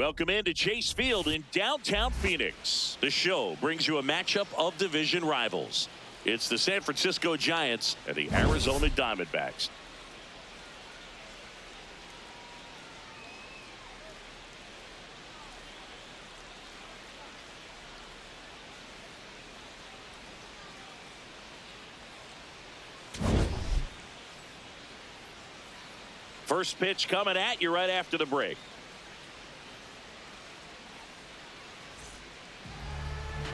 Welcome into Chase Field in downtown Phoenix. The show brings you a matchup of division rivals. It's the San Francisco Giants and the Arizona Diamondbacks. First pitch coming at you right after the break.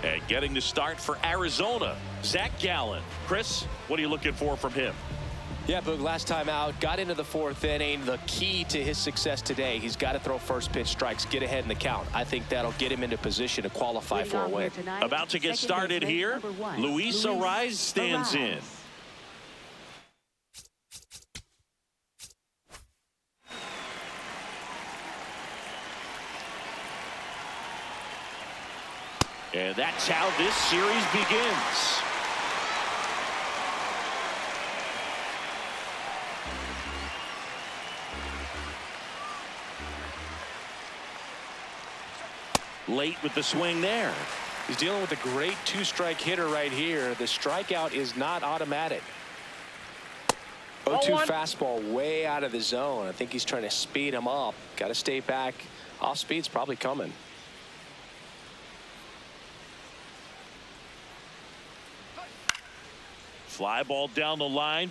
And getting the start for Arizona, Zach Gallen. Chris, what are you looking for from him? Yeah, Boog, last time out, got into the fourth inning. The key to his success today, he's got to throw first pitch strikes, get ahead in the count. I think that'll get him into position to qualify for a win. About to get started here, Luis Arraez stands in. And that's how this series begins. Late with the swing there. He's dealing with a great two-strike hitter right here. The strikeout is not automatic. 0-2 fastball way out of the zone. I think he's trying to speed him up. Got to stay back. Off speed's probably coming. Fly ball down the line,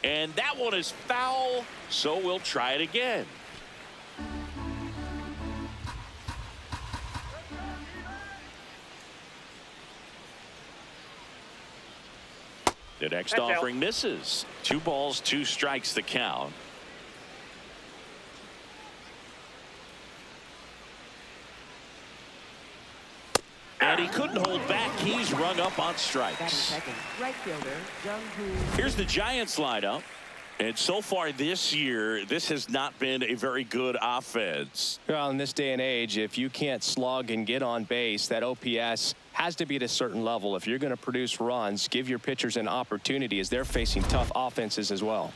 and that one is foul, so we'll try it again. The next offering misses. 2 balls, 2 strikes the count. And he couldn't hold back. He's rung up on strikes. Right fielder, Here's the Giants lineup. And so far this year, this has not been a very good offense. Well, in this day and age, if you can't slug and get on base, that OPS has to be at a certain level. If you're going to produce runs, give your pitchers an opportunity as they're facing tough offenses as well.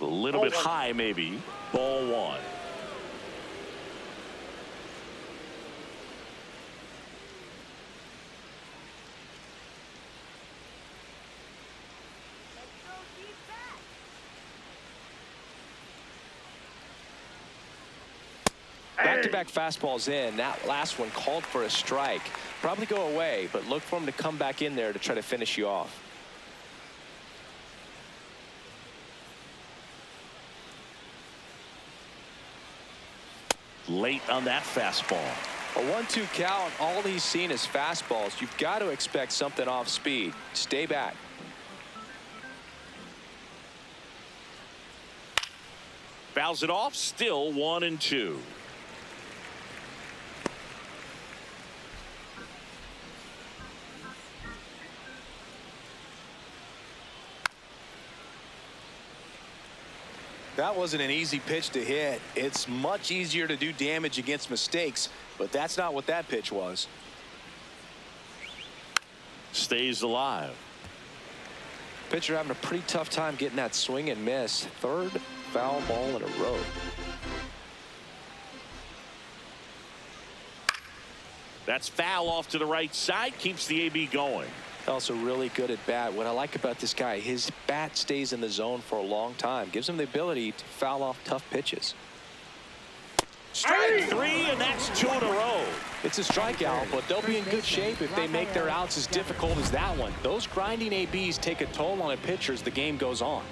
A little bit high, maybe. Ball 1. Back-to-back fastballs in. That last one called for a strike. Probably go away, but look for him to come back in there to try to finish you off. Late on that fastball. A 1-2 count. All he's seen is fastballs. You've got to expect something off speed. Stay back. Fouls it off. Still 1-2. That wasn't an easy pitch to hit. It's much easier to do damage against mistakes, but that's not what that pitch was. Stays alive. Pitcher having a pretty tough time getting that swing and miss. 3rd foul ball in a row. That's foul off to the right side. Keeps the AB going. Also really good at bat. What I like about this guy, his bat stays in the zone for a long time. Gives him the ability to foul off tough pitches. Strike 3, and that's 2 in a row. It's a strikeout, but they'll be in good shape if they make their outs as difficult as that one. Those grinding ABs take a toll on a pitcher as the game goes on.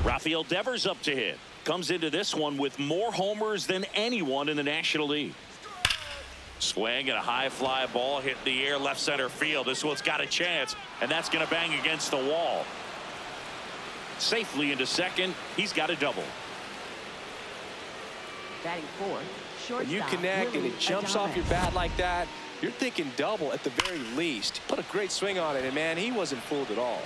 Rafael Devers up to hit. Comes into this one with more homers than anyone in the National League. Swing and a high fly ball hit in the air left center field. This one's got a chance, and that's going to bang against the wall. Safely into second. He's got a double. batting 4th. When you connect and it jumps off your bat like that, you're thinking double at the very least. Put a great swing on it, and man, he wasn't fooled at all.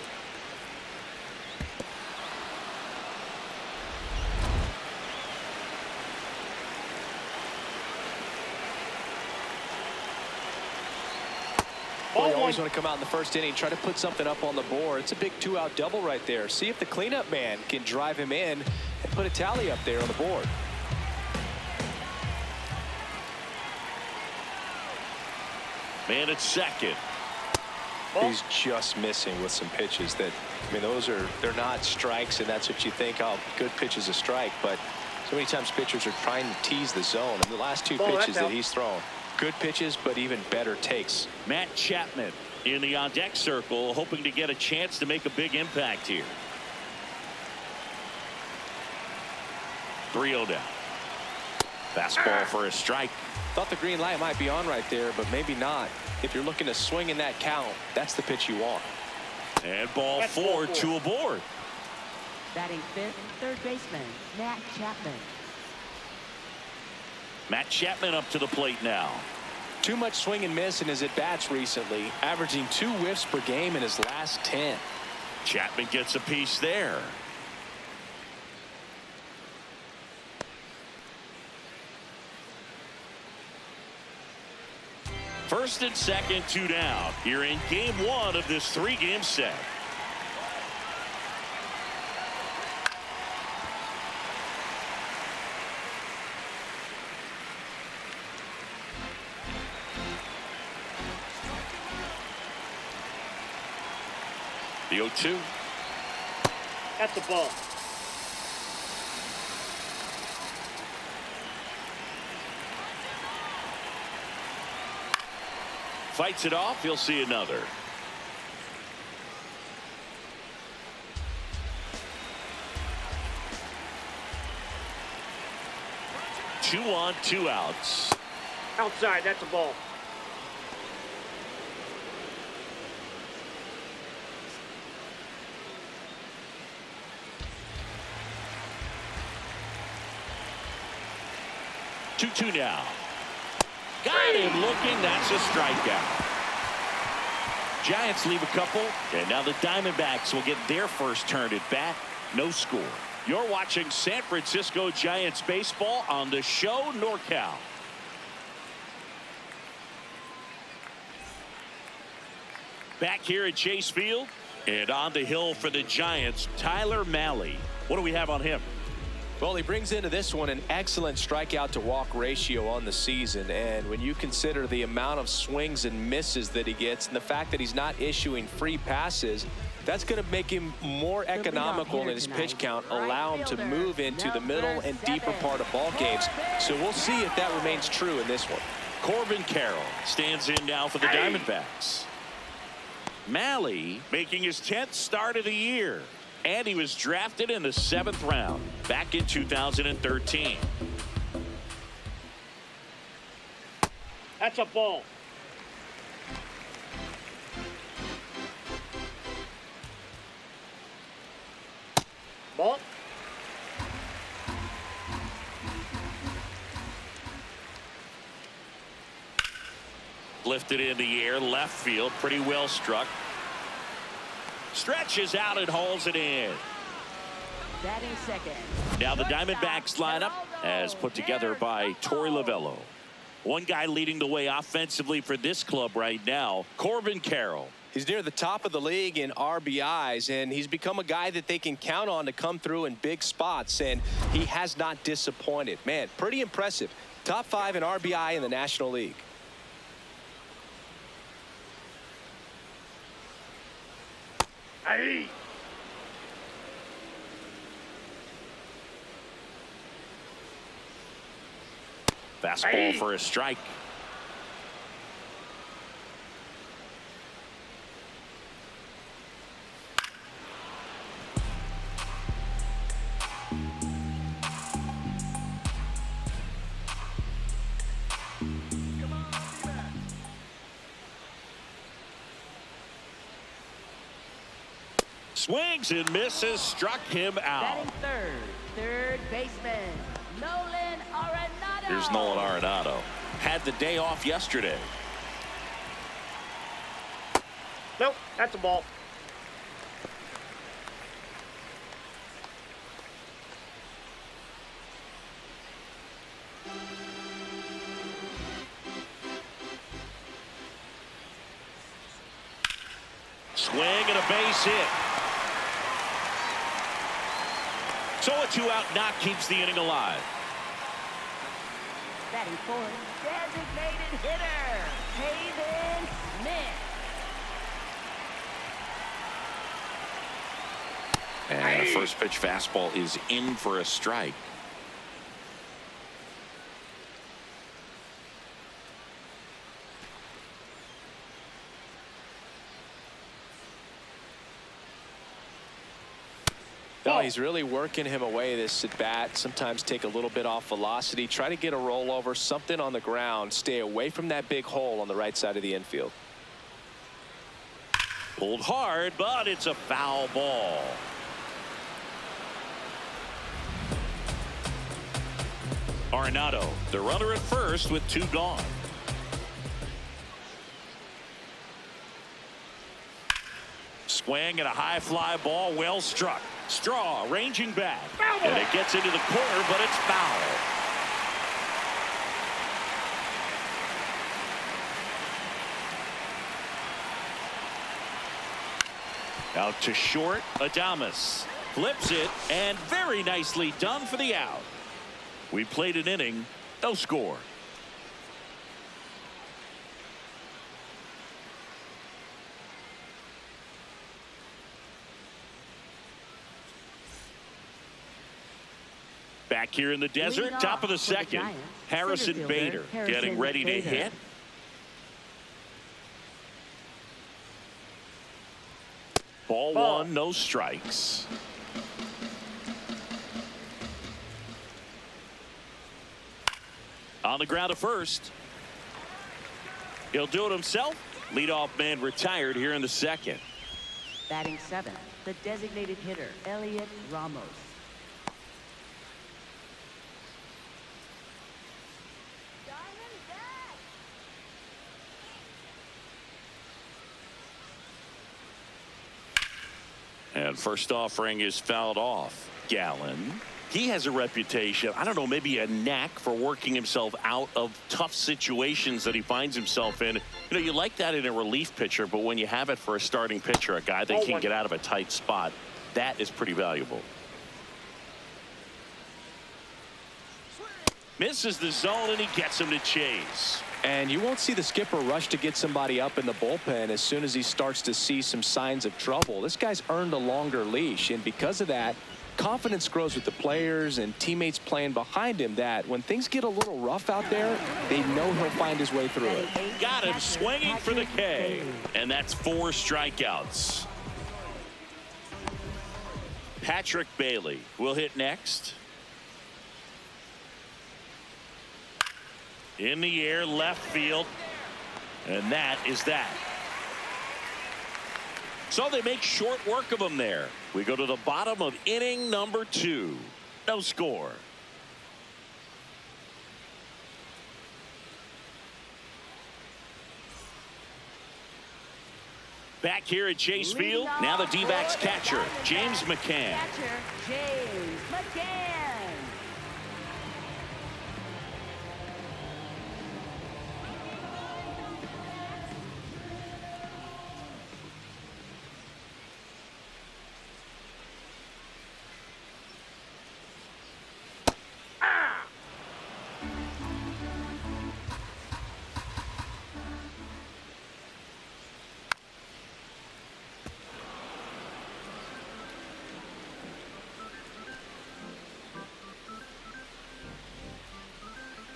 Well, you always want to come out in the first inning, try to put something up on the board. It's a big 2-out double right there. See if the cleanup man can drive him in and put a tally up there on the board. Man at second. He's just missing with some pitches that, I mean, they're not strikes, and that's what you think, oh, good pitch is a strike, but so many times pitchers are trying to tease the zone. And the last 2 pitches that he's thrown, good pitches, but even better takes. Matt Chapman in the on-deck circle, hoping to get a chance to make a big impact here. 3-0 down. Fastball for a strike. Thought the green light might be on right there, but maybe not. If you're looking to swing in that count, that's the pitch you want. And ball 4, 2 aboard. Batting fifth, third baseman, Matt Chapman. Matt Chapman up to the plate now. Too much swing and miss in his at-bats recently, averaging 2 whiffs per game in his last 10. Chapman gets a piece there. First and second, 2 down. Here in game 1 of this 3-game set. The 0-2. That's the ball. Fights it off. He'll see another. Two on, 2 outs. Outside, that's a ball. Two now. Got him looking. That's a strikeout. Giants leave a couple, and now the Diamondbacks will get their first turn at bat. No score. You're watching San Francisco Giants baseball on the show NorCal. Back here at Chase Field, and on the hill for the Giants, Tyler Mahle. What do we have on him? Well, he brings into this one an excellent strikeout to walk ratio on the season. And when you consider the amount of swings and misses that he gets and the fact that he's not issuing free passes, that's going to make him more economical in his pitch count, allow him to move into the middle and deeper part of ball games. So we'll see if that remains true in this one. Corbin Carroll stands in now for the Diamondbacks. Mahle making his 10th start of the year. And he was drafted in the 7th round back in 2013. That's a ball. Ball. Lifted in the air, left field, pretty well struck. Stretches out and hauls it in. Batting second. Now the Diamondbacks lineup as put together by Torey Lovello. One guy leading the way offensively for this club right now, Corbin Carroll. He's near the top of the league in RBIs, and he's become a guy that they can count on to come through in big spots, and he has not disappointed. Man, pretty impressive. Top 5 in RBI in the National League. Hey. Fastball for a strike. Swings and misses, struck him out. Batting third baseman, Nolan Arenado. Here's Nolan Arenado. Had the day off yesterday. Nope, that's a ball. base hit. So a 2-out knock keeps the inning alive. Batting fourth, designated hitter, Hayden Smith. And a first pitch fastball is in for a strike. No, he's really working him away this at bat. Sometimes take a little bit off velocity. Try to get a rollover, something on the ground. Stay away from that big hole on the right side of the infield. Pulled hard, but it's a foul ball. Arenado, the runner at first with 2 gone. Swing and a high fly ball, well struck. Straw ranging back, and it gets into the corner, but it's foul. Out to short, Adames flips it, and very nicely done for the out. We played an inning, no score. Back here in the desert, top of the second. Harrison Bader getting ready to hit. Ball 1, no strikes. On the ground to first. He'll do it himself. Leadoff man retired here in the second. Batting seventh, the designated hitter, Elliot Ramos. And first offering is fouled off. Gallen. He has a reputation, I don't know, maybe a knack for working himself out of tough situations that he finds himself in. You know, you like that in a relief pitcher, but when you have it for a starting pitcher, a guy that can get out of a tight spot, that is pretty valuable. Misses the zone, and he gets him to chase. And you won't see the skipper rush to get somebody up in the bullpen as soon as he starts to see some signs of trouble. This guy's earned a longer leash, and because of that, confidence grows with the players and teammates playing behind him, that when things get a little rough out there, they know he'll find his way through it. Got him swinging for the K. And that's 4 strikeouts. Patrick Bailey will hit next. In the air, left field. And that is that. So they make short work of him there. We go to the bottom of inning number 2. No score. Back here at Chase Field, now the D-backs catcher, James McCann. Catcher, James McCann.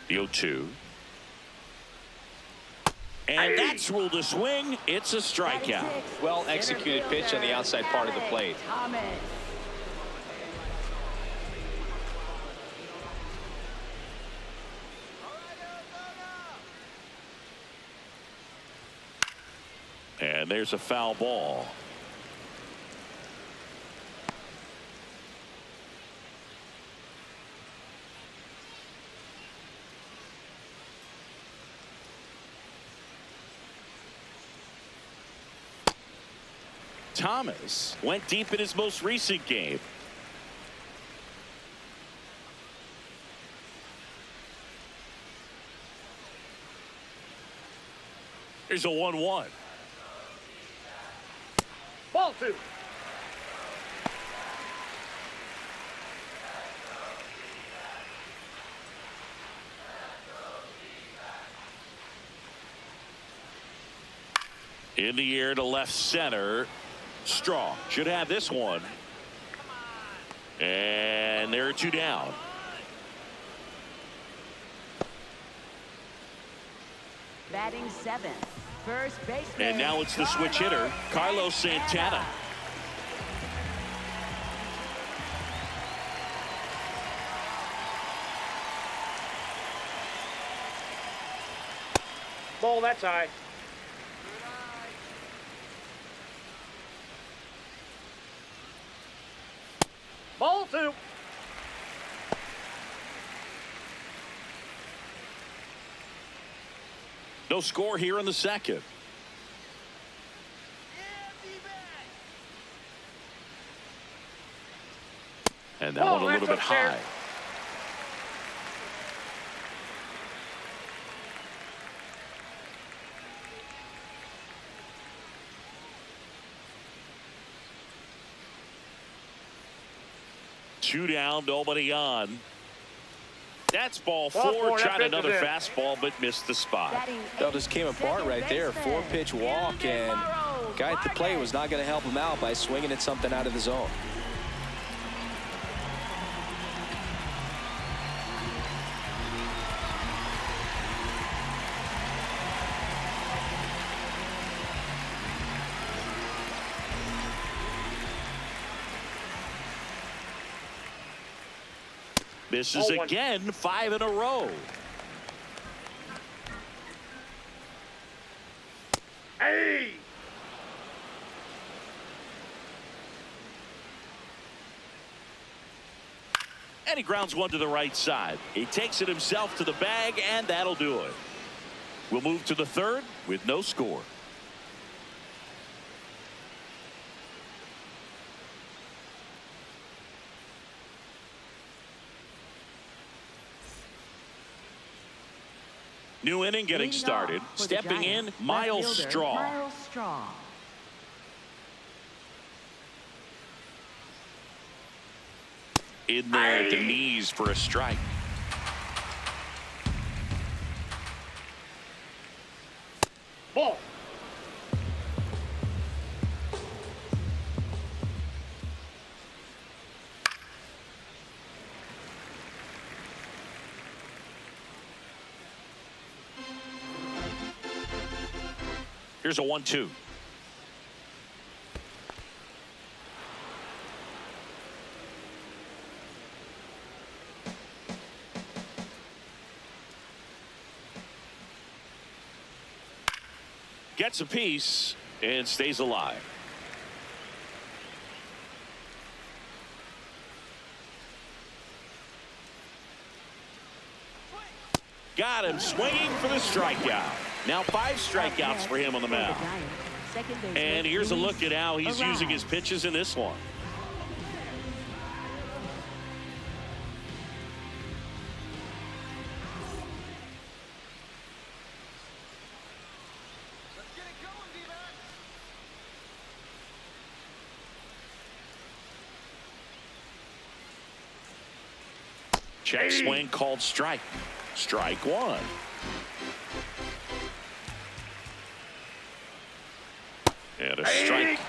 The 0-2. And that's ruled a swing. It's a strikeout. Well executed pitch on the outside part of the plate. Thomas. And there's a foul ball. Thomas went deep in his most recent game. Here's a 1-1. Ball 2. In the air to left center. Strong should have this one. And there are 2 down. Batting 7th, first baseman. And now it's the switch hitter, Carlos Santana. Ball, that's high. Ball 2. No score here in the second. And that one a little bit high. Two down, nobody on. That's ball 4. Tried another fastball, but missed the spot. That just came apart right there. 4-pitch walk, and guy at the plate was not going to help him out by swinging at something out of the zone. Misses again, 5 in a row. Hey! And he grounds one to the right side. He takes it himself to the bag, and that'll do it. We'll move to the third with no score. New inning getting started. Stepping in, Miles Straw. Miles Straw. In there at the knees for a strike. Ball. Here's a 1-2. Gets a piece and stays alive. Got him swinging for the strikeout. Now 5 strikeouts for him on the mound. And here's a look at how he's using his pitches in this one. Check swing called strike. Strike 1. And a strike.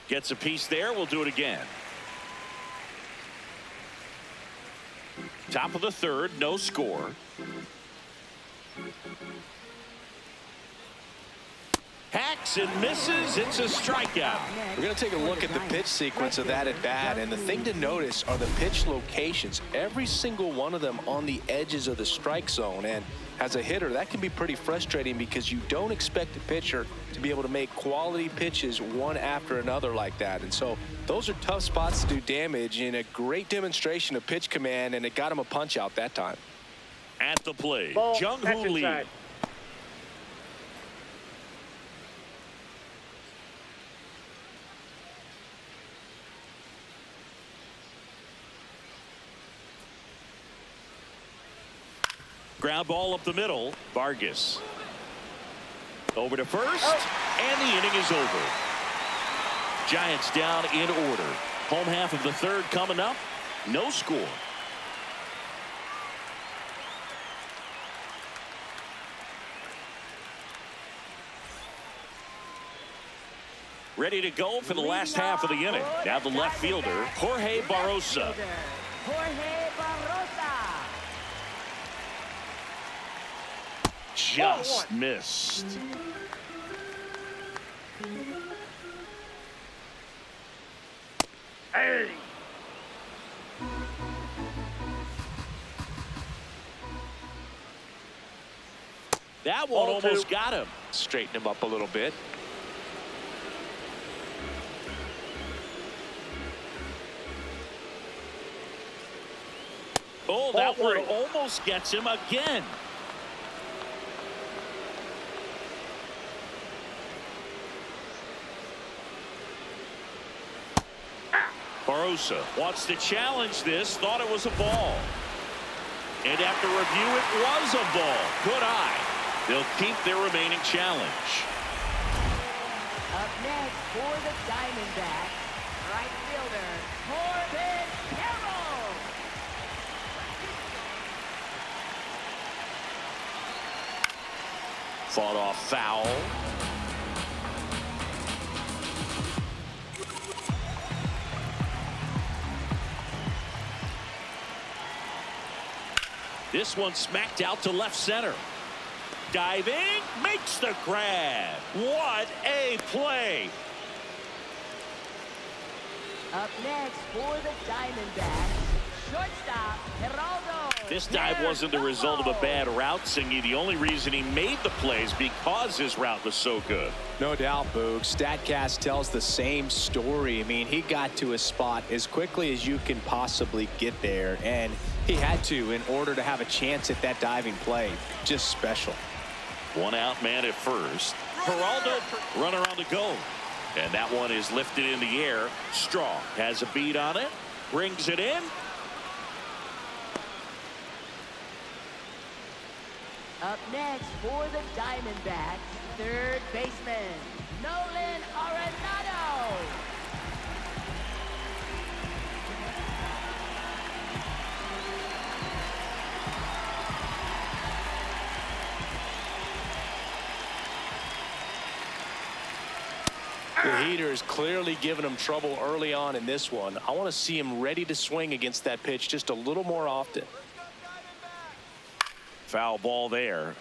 Gets a piece there. We'll do it again. Top of the third, no score. Hacks and misses. It's a strikeout. We're going to take a look at the pitch sequence of that at bat, and the thing to notice are the pitch locations. Every single one of them on the edges of the strike zone, and as a hitter, that can be pretty frustrating because you don't expect a pitcher to be able to make quality pitches one after another like that. And so those are tough spots to do damage, and a great demonstration of pitch command, and it got him a punch out that time. At the plate, Ball, Jung-Hoo Lee. inside. Ground ball up the middle. Vargas. Over to first. And the inning is over. Giants down in order. Home half of the third coming up. No score. Ready to go for the last half of the inning. Now the left fielder, Jorge Barrosa. Jorge Barrosa. Just missed. Hey. That one Ball almost two. got him. Straighten him up a little bit. Oh, that Ball one three. almost gets him again. Barrosa wants to challenge this, thought it was a ball. And after review, it was a ball. Good eye. They'll keep their remaining challenge. Up next for the Diamondbacks, right fielder, Corbin Carroll. Fought off foul. This one smacked out to left center. Diving, makes the grab. What a play. Up next for the Diamondbacks, shortstop, Geraldo. This dive wasn't the result of a bad route, Singy. The only reason he made the play is because his route was so good. No doubt, Boog. StatCast tells the same story. I mean, he got to his spot as quickly as you can possibly get there, and he had to in order to have a chance at that diving play. Just special. One out man at first. Geraldo, runner on the go. And that one is lifted in the air. Strong has a beat on it. Brings it in. Up next for the Diamondbacks, third baseman, Nolan Arenado. The heater is clearly giving him trouble early on in this one. I want to see him ready to swing against that pitch just a little more often. Foul ball there.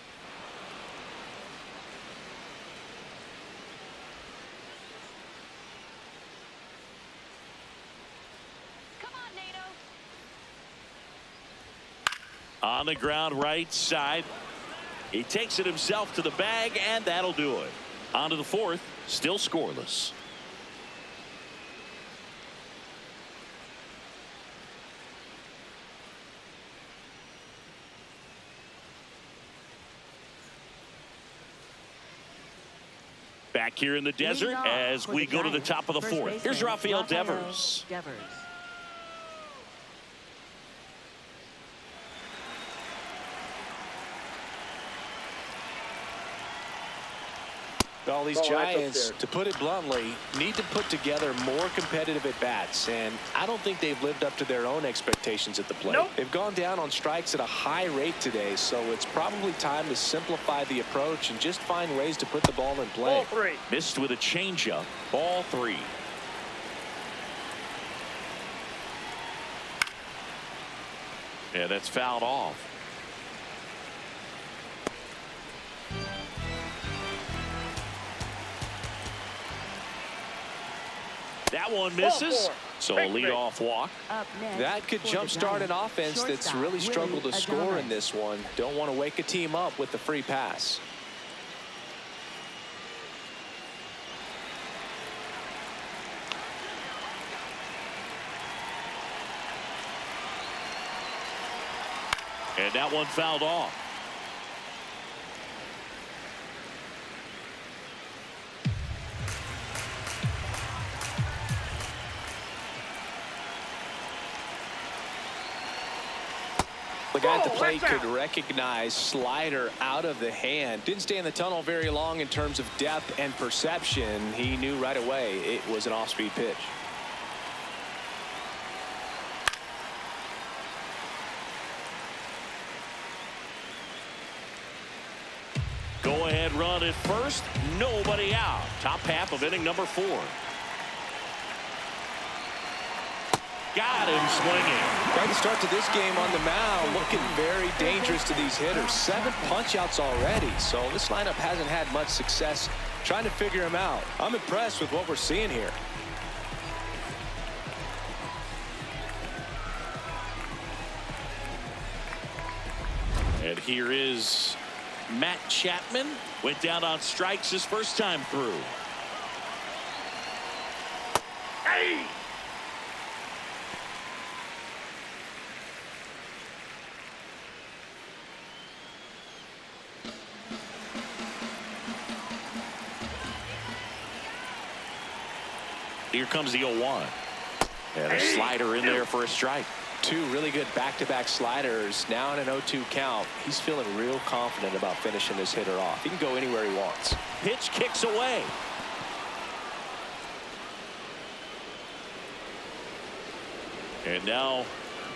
Come on, Nato. On the ground right side. He takes it himself to the bag, and that'll do it. On to the fourth. Still scoreless. Back here in the desert Leading off as for we the go to the Giants, top of the first fourth. Here's baseman, Rafael Devers. Devers. Well, these Oh, that's up Giants, there. to put it bluntly, need to put together more competitive at-bats, and I don't think they've lived up to their own expectations at the plate. Nope. They've gone down on strikes at a high rate today, so it's probably time to simplify the approach and just find ways to put the ball in play. Ball three. Missed with a changeup. Ball three. Yeah, that's fouled off. That one misses. four. So a Big, big. leadoff walk. Up next That could for the jumpstart an Giants, offense that's shortstop, really struggled to Willie score in Adames. this one. Don't want to wake a team up with the free pass. And that one fouled off. The guy at the plate could recognize slider out of the hand. Didn't stay in the tunnel very long in terms of depth and perception. He knew right away it was an off-speed pitch. Go ahead run at first. Nobody out. Top half of inning number 4. Got him swinging. Quite the start to this game on the mound. Looking very dangerous to these hitters. 7 punch-outs already. So this lineup hasn't had much success trying to figure him out. I'm impressed with what we're seeing here. And here is Matt Chapman. Went down on strikes his first time through. Hey! Here comes the 0-1. And a slider in there for a strike. 2 really good back-to-back sliders. Now in an 0-2 count. He's feeling real confident about finishing this hitter off. He can go anywhere he wants. Pitch kicks away. And now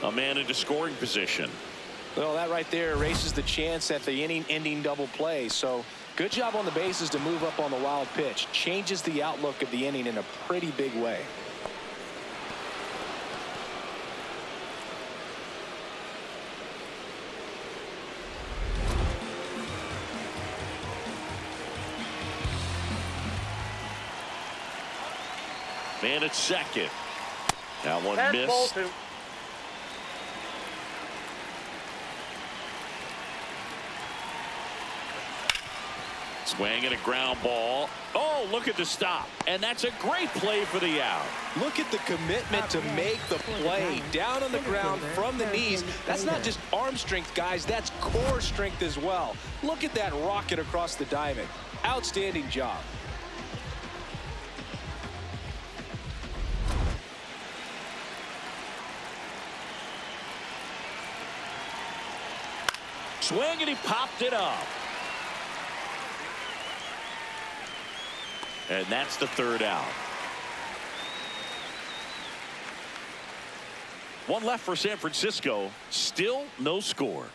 a man into scoring position. Well, that right there erases the chance at the inning-ending double play. So good job on the bases to move up on the wild pitch. Changes the outlook of the inning in a pretty big way. Man at second. That one That's missed. ball 2. Swing and a ground ball. Oh, look at the stop. And that's a great play for the out. Look at the commitment to make the play. Down on the ground from the knees. That's not just arm strength, guys. That's core strength as well. Look at that rocket across the diamond. Outstanding job. Swing and he popped it up. And that's the 3rd out. 1 left for San Francisco. Still no score.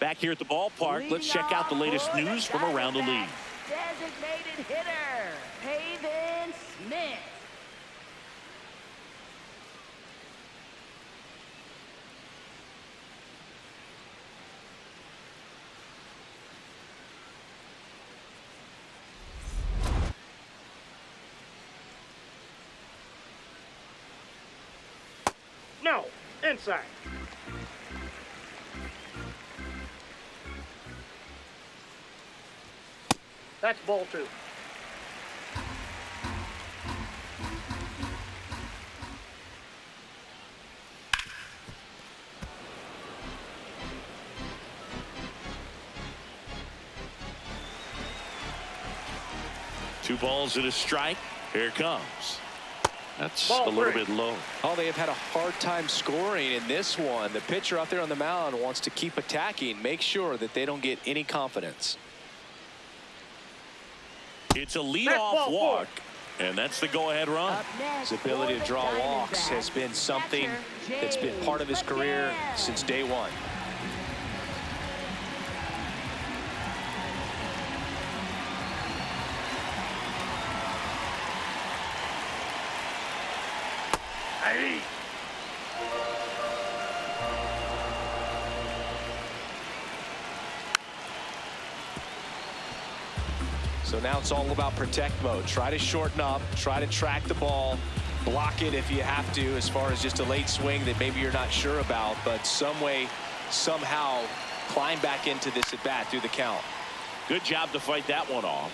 Back here at the ballpark, let's check out the latest news from around the league. Designated hitter, Pavin Smith. No, inside. That's ball 2. Two balls and a strike. Here it comes. That's Ball a little 3. bit low. Oh, they have had a hard time scoring in this one. The pitcher out there on the mound wants to keep attacking, make sure that they don't get any confidence. It's a leadoff walk, and that's the go-ahead run. Up next, His ability for to the draw walks has Diamondbacks, been something catcher, that's been part of his James career McCann. since day one. Hey! So now it's all about protect mode. Try to shorten up, try to track the ball, block it if you have to, as far as just a late swing that maybe you're not sure about, but some way, somehow climb back into this at bat through the count. Good job to fight that one off.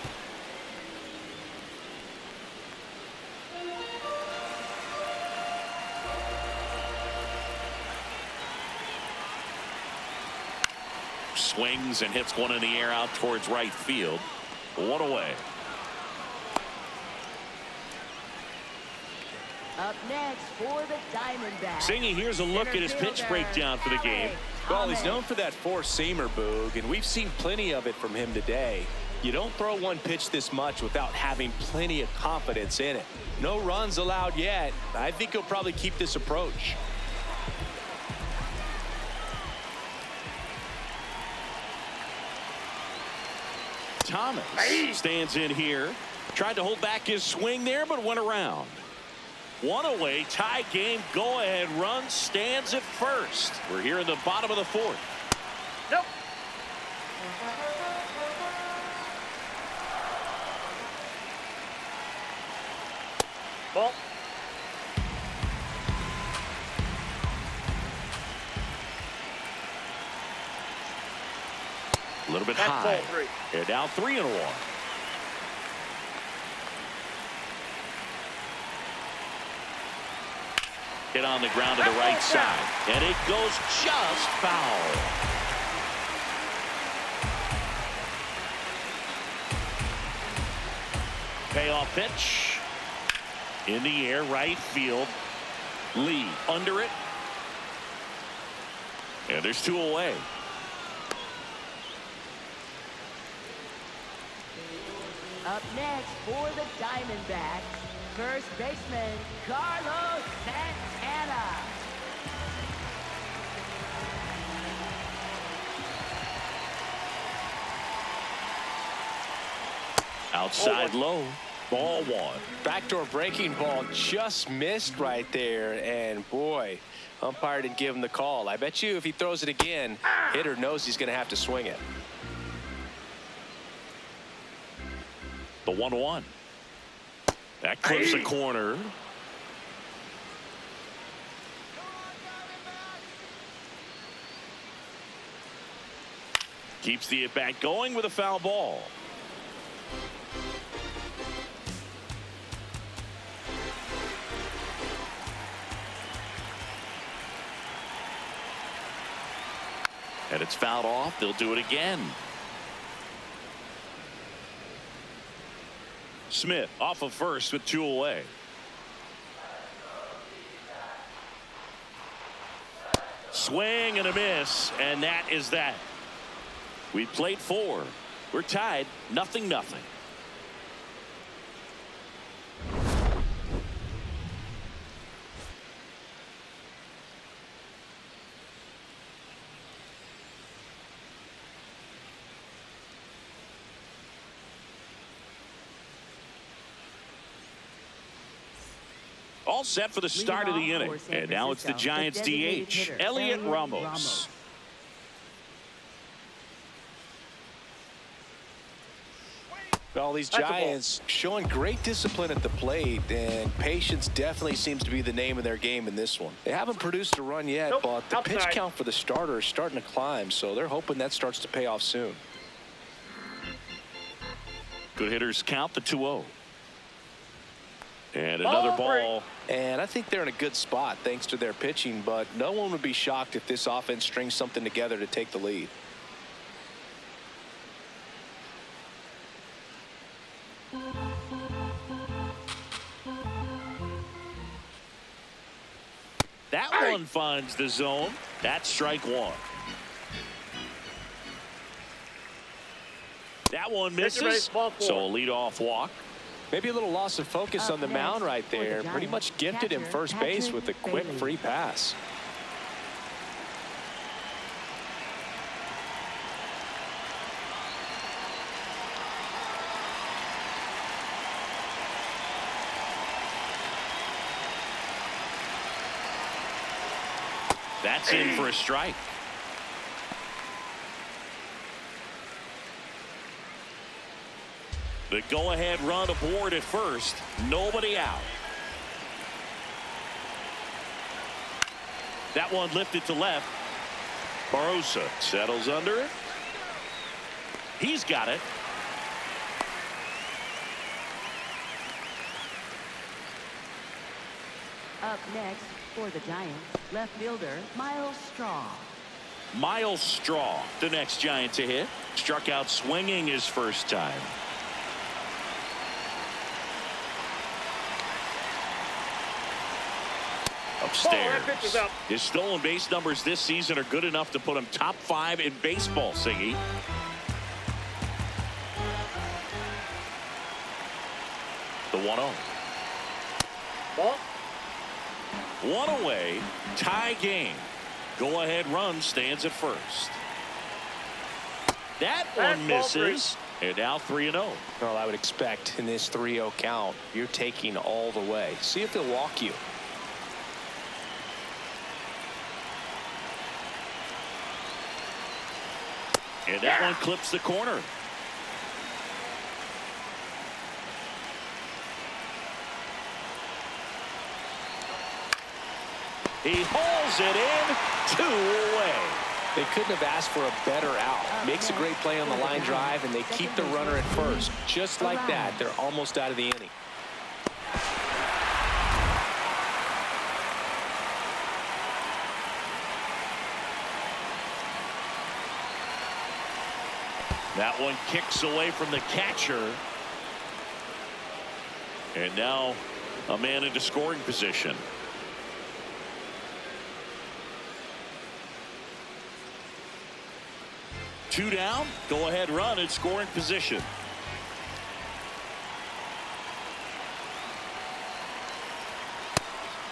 Swings and hits one in the air out towards right field. One away. Up next for the Diamondbacks. Singy, here's a look at his pitch breakdown for the game. Well, he's known for that four-seamer, Boog, and we've seen plenty of it from him today. You don't throw one pitch this much without having plenty of confidence in it. No runs allowed yet. I think he'll probably keep this approach. Thomas stands in here. Tried to hold back his swing there, but went around. One away, tie game, go-ahead run stands at first. We're here in the bottom of the fourth. Nope. Ball. A little bit That's high. ball 3. They're down 3-1. Hit on the ground to the right side. And it goes just foul. Payoff pitch. In the air, right field. Lee under it. And there's 2 away. Up next for the Diamondbacks, first baseman Carlos Santana. Outside low. Ball 1. Backdoor breaking ball just missed right there, and boy, umpire didn't give him the call. I bet you if he throws it again, hitter knows he's going to have to swing it. The 1-1. That clips the corner. Keeps the at-bat going with a foul ball. And it's fouled off. They'll do it again. Smith off of first with 2 away. Swing and a miss, and that is that. We played 4. We're tied 0-0. All set for the start of the inning. And now it's the Giants DH, Elliot Ramos. Well, these Giants showing great discipline at the plate, and patience definitely seems to be the name of their game in this one. They haven't produced a run yet, but the pitch count for the starter is starting to climb, so they're hoping that starts to pay off soon. Good hitters count the 2-0. And another ball. And I think they're in a good spot thanks to their pitching, but no one would be shocked if this offense strings something together to take the lead. That one finds the zone. That's strike 1. That one misses. So a leadoff walk. Maybe a little loss of focus on the mound right there. Pretty much gifted him first base with a quick free pass. That's in for a strike. The go-ahead run aboard at first. Nobody out. That one lifted to left. Barosa settles under it. He's got it. Up next for the Giants, left fielder Miles Straw. Miles Straw, the next Giant to hit. Struck out swinging his first time. upstairs. that pitch is up. His stolen base numbers this season are good enough to put him top 5 in baseball, Siggy. The 1-0. Ball. One away, tie game. Go ahead run stands at first. That one misses. And now 3-0. Well, I would expect in this 3-0 count, you're taking all the way. See if he'll walk you. And that one clips the corner. He hauls it in, 2 away. They couldn't have asked for a better out. Makes a great play on the line drive, and they keep the runner at first. Just like that, they're almost out of the inning. That one kicks away from the catcher. And now a man into scoring position. Two down, go ahead run in scoring position.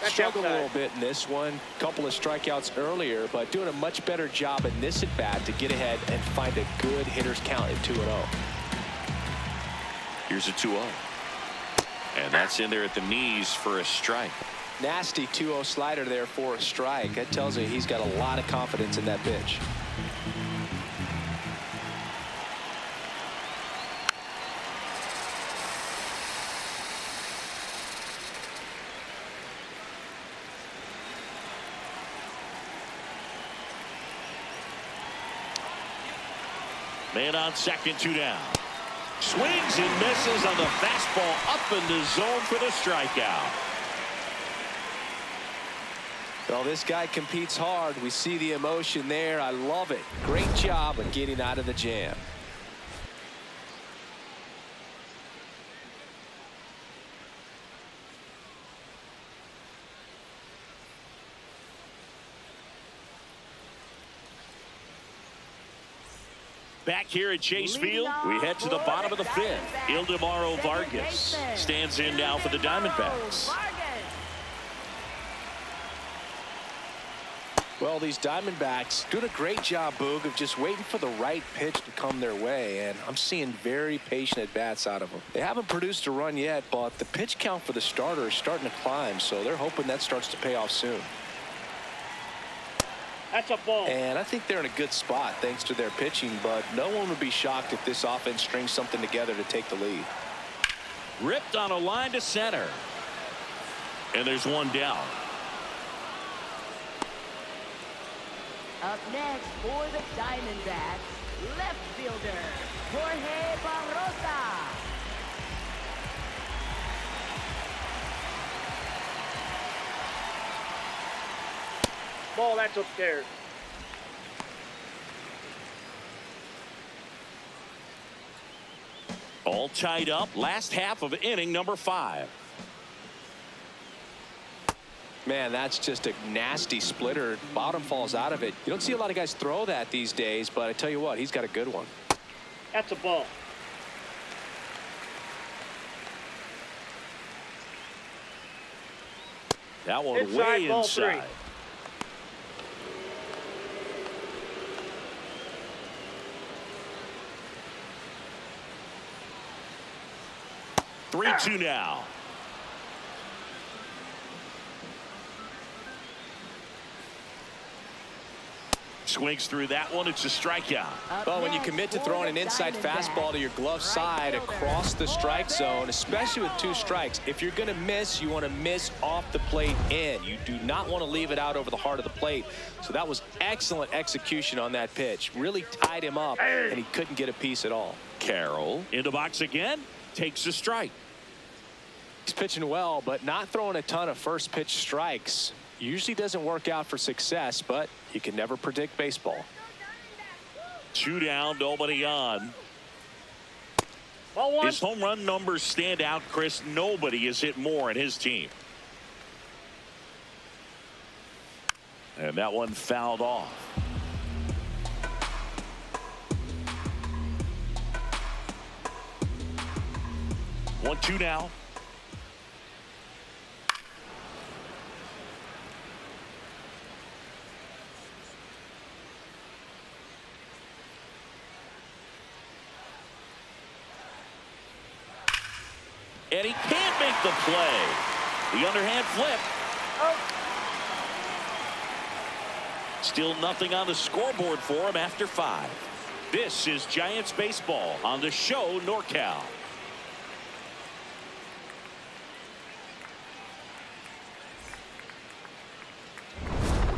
Struggled a little bit in this one. Couple of strikeouts earlier, but doing a much better job in this at bat to get ahead and find a good hitter's count at 2-0. Here's a 2-0. And that's in there at the knees for a strike. Nasty 2-0 slider there for a strike. That tells you he's got a lot of confidence in that pitch. Man on second, 2 down. Swings and misses on the fastball up in the zone for the strikeout. Well, this guy competes hard. We see the emotion there. I love it. Great job of getting out of the jam. Back here at Chase Field, we head to the bottom of the 5th. Ildemaro Vargas stands in now for the Diamondbacks. Well, these Diamondbacks doing a great job, Boog, of just waiting for the right pitch to come their way, and I'm seeing very patient at-bats out of them. They haven't produced a run yet, but the pitch count for the starter is starting to climb, so they're hoping that starts to pay off soon. That's a ball. And I think they're in a good spot thanks to their pitching, but no one would be shocked if this offense strings something together to take the lead. Ripped on a line to center. And there's one down. Up next for the Diamondbacks, left fielder, Jorge Barrosa. Ball, that's upstairs. All tied up. Last half of inning number 5. Man, that's just a nasty splitter. Bottom falls out of it. You don't see a lot of guys throw that these days, but I tell you what, he's got a good one. That's a ball. That one Inside, way ball inside. 3-2 now. Swings through that one. It's a strikeout. Well, when you commit to throwing an inside fastball to your glove side across the strike zone, especially with 2 strikes, if you're going to miss, you want to miss off the plate in. You do not want to leave it out over the heart of the plate. So that was excellent execution on that pitch. Really tied him up, and he couldn't get a piece at all. Carroll in the box again. Takes a strike. He's pitching well, but not throwing a ton of first pitch strikes. Usually doesn't work out for success, but you can never predict baseball. 2 down, nobody on. Ball 1. His home run numbers stand out, Chris. Nobody has hit more in his team. And that one fouled off. 1-2 now. And he can't make the play. The underhand flip. Still nothing on the scoreboard for him after 5. This is Giants baseball on the show NorCal.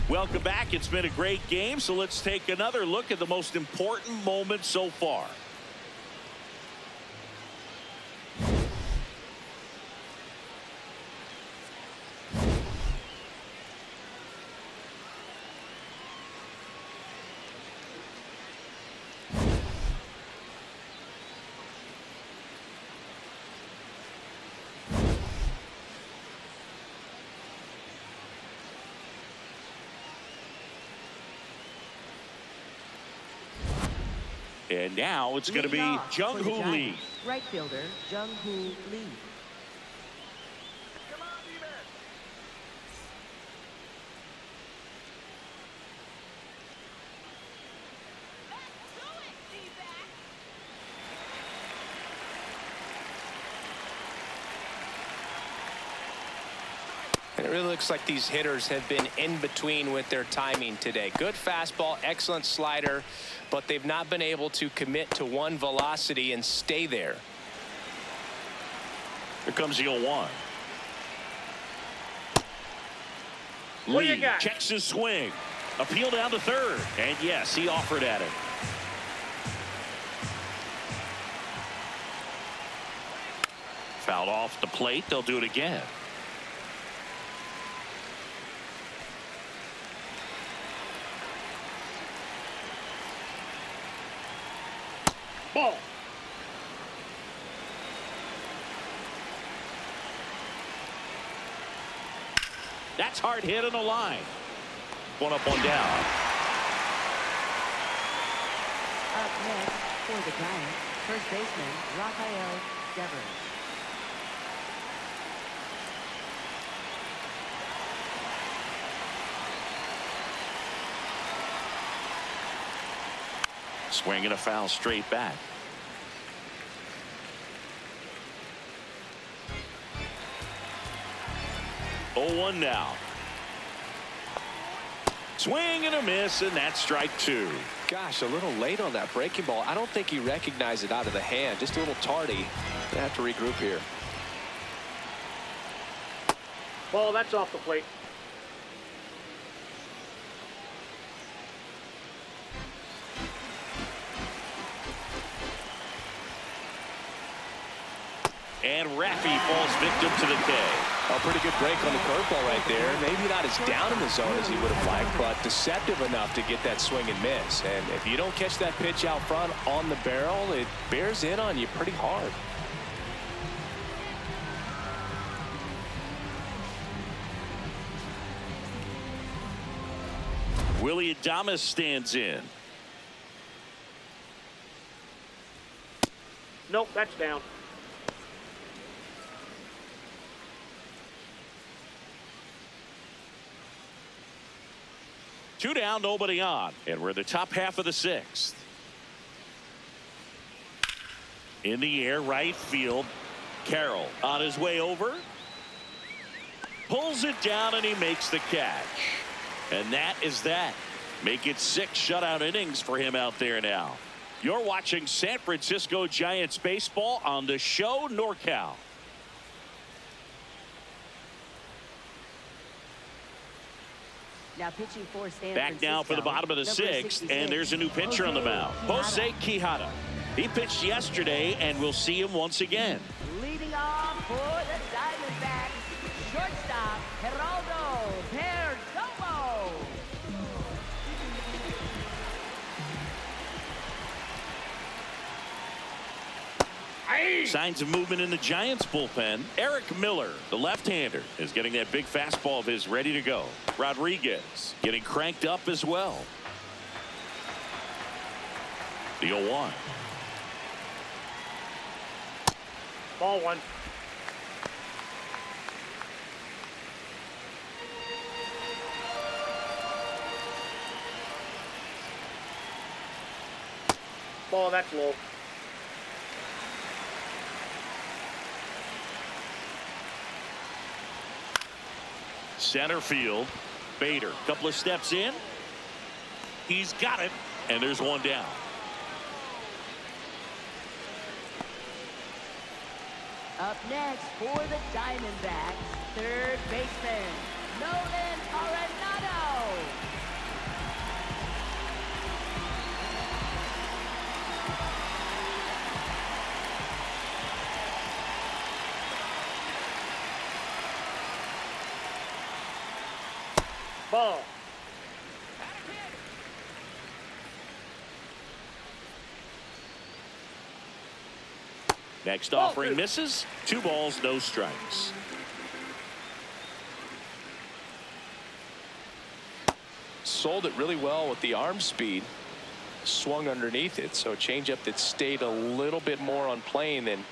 Welcome back. It's been a great game, so let's take another look at the most important moment so far. And now it's going to be Jung-Hoo Lee. Right fielder, Jung-Hoo Lee. And it really looks like these hitters have been in between with their timing today. Good fastball, excellent slider, but they've not been able to commit to one velocity and stay there. Here comes the 0-1. What do you Lee got? checks his swing. Appeal down to third. And yes, he offered at it. Fouled off the plate. They'll do it again. Ball. That's hard hit on the line. One up, one down. Up next for the Giants, first baseman Rafael Devers. Swing and a foul straight back. Oh, 1 now. Swing and a miss, and that's strike 2. Gosh, a little late on that breaking ball. I don't think he recognized it out of the hand. Just a little tardy. Gonna have to regroup here. Ball, that's off the plate. And Raffy falls victim to the K. A pretty good break on the curveball right there. Maybe not as down in the zone as he would have liked, but deceptive enough to get that swing and miss. And if you don't catch that pitch out front on the barrel, it bears in on you pretty hard. Willie Adames stands in. Nope, that's down. Two down, nobody on. And we're in the top half of the 6th. In the air, right field. Carroll on his way over. Pulls it down, and he makes the catch. And that is that. Make it 6 shutout innings for him out there now. You're watching San Francisco Giants baseball on the show NorCal. Now pitching for San Back now for the bottom of the 6th, and there's a new pitcher on the mound. Jose Quijada. He pitched yesterday, and we'll see him once again. Leading off for the Diamondbacks, shortstop Geraldo Perdomo. Hey! Signs of movement in the Giants bullpen. Eric Miller, the left-hander, is getting that big fastball of his ready to go. Rodriguez getting cranked up as well. The 0-1. Ball one. Ball, that's low. Center field. Bader, couple of steps in. He's got it, and there's one down. Up next for the Diamondbacks, third baseman, Nolan Arenado. Ball. Next offering misses. 2 balls, no strikes. Sold it really well with the arm speed. Swung underneath it, so a changeup that stayed a little bit more on plane than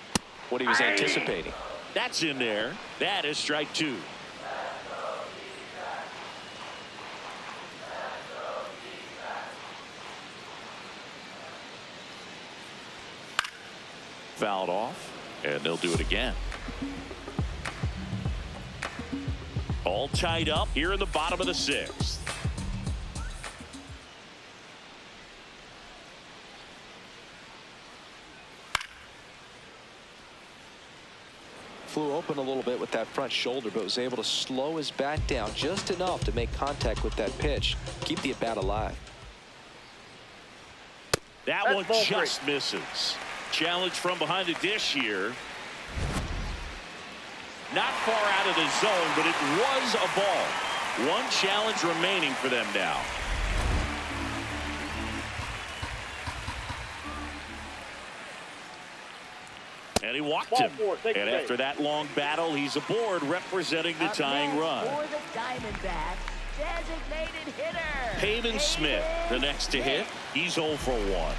what he was anticipating. That's in there. That is strike 2. Fouled off, and they'll do it again. All tied up here in the bottom of the 6th. Flew open a little bit with that front shoulder, but was able to slow his bat down just enough to make contact with that pitch, keep the at-bat alive. That That's one ball just misses. Challenge from behind the dish here. Not far out of the zone, but it was a ball. One challenge remaining for them now. And he walked him. And after that long battle, he's aboard representing the tying run. For the Diamondbacks, designated hitter, Pavin Smith, the next to hit. He's 0 for 1.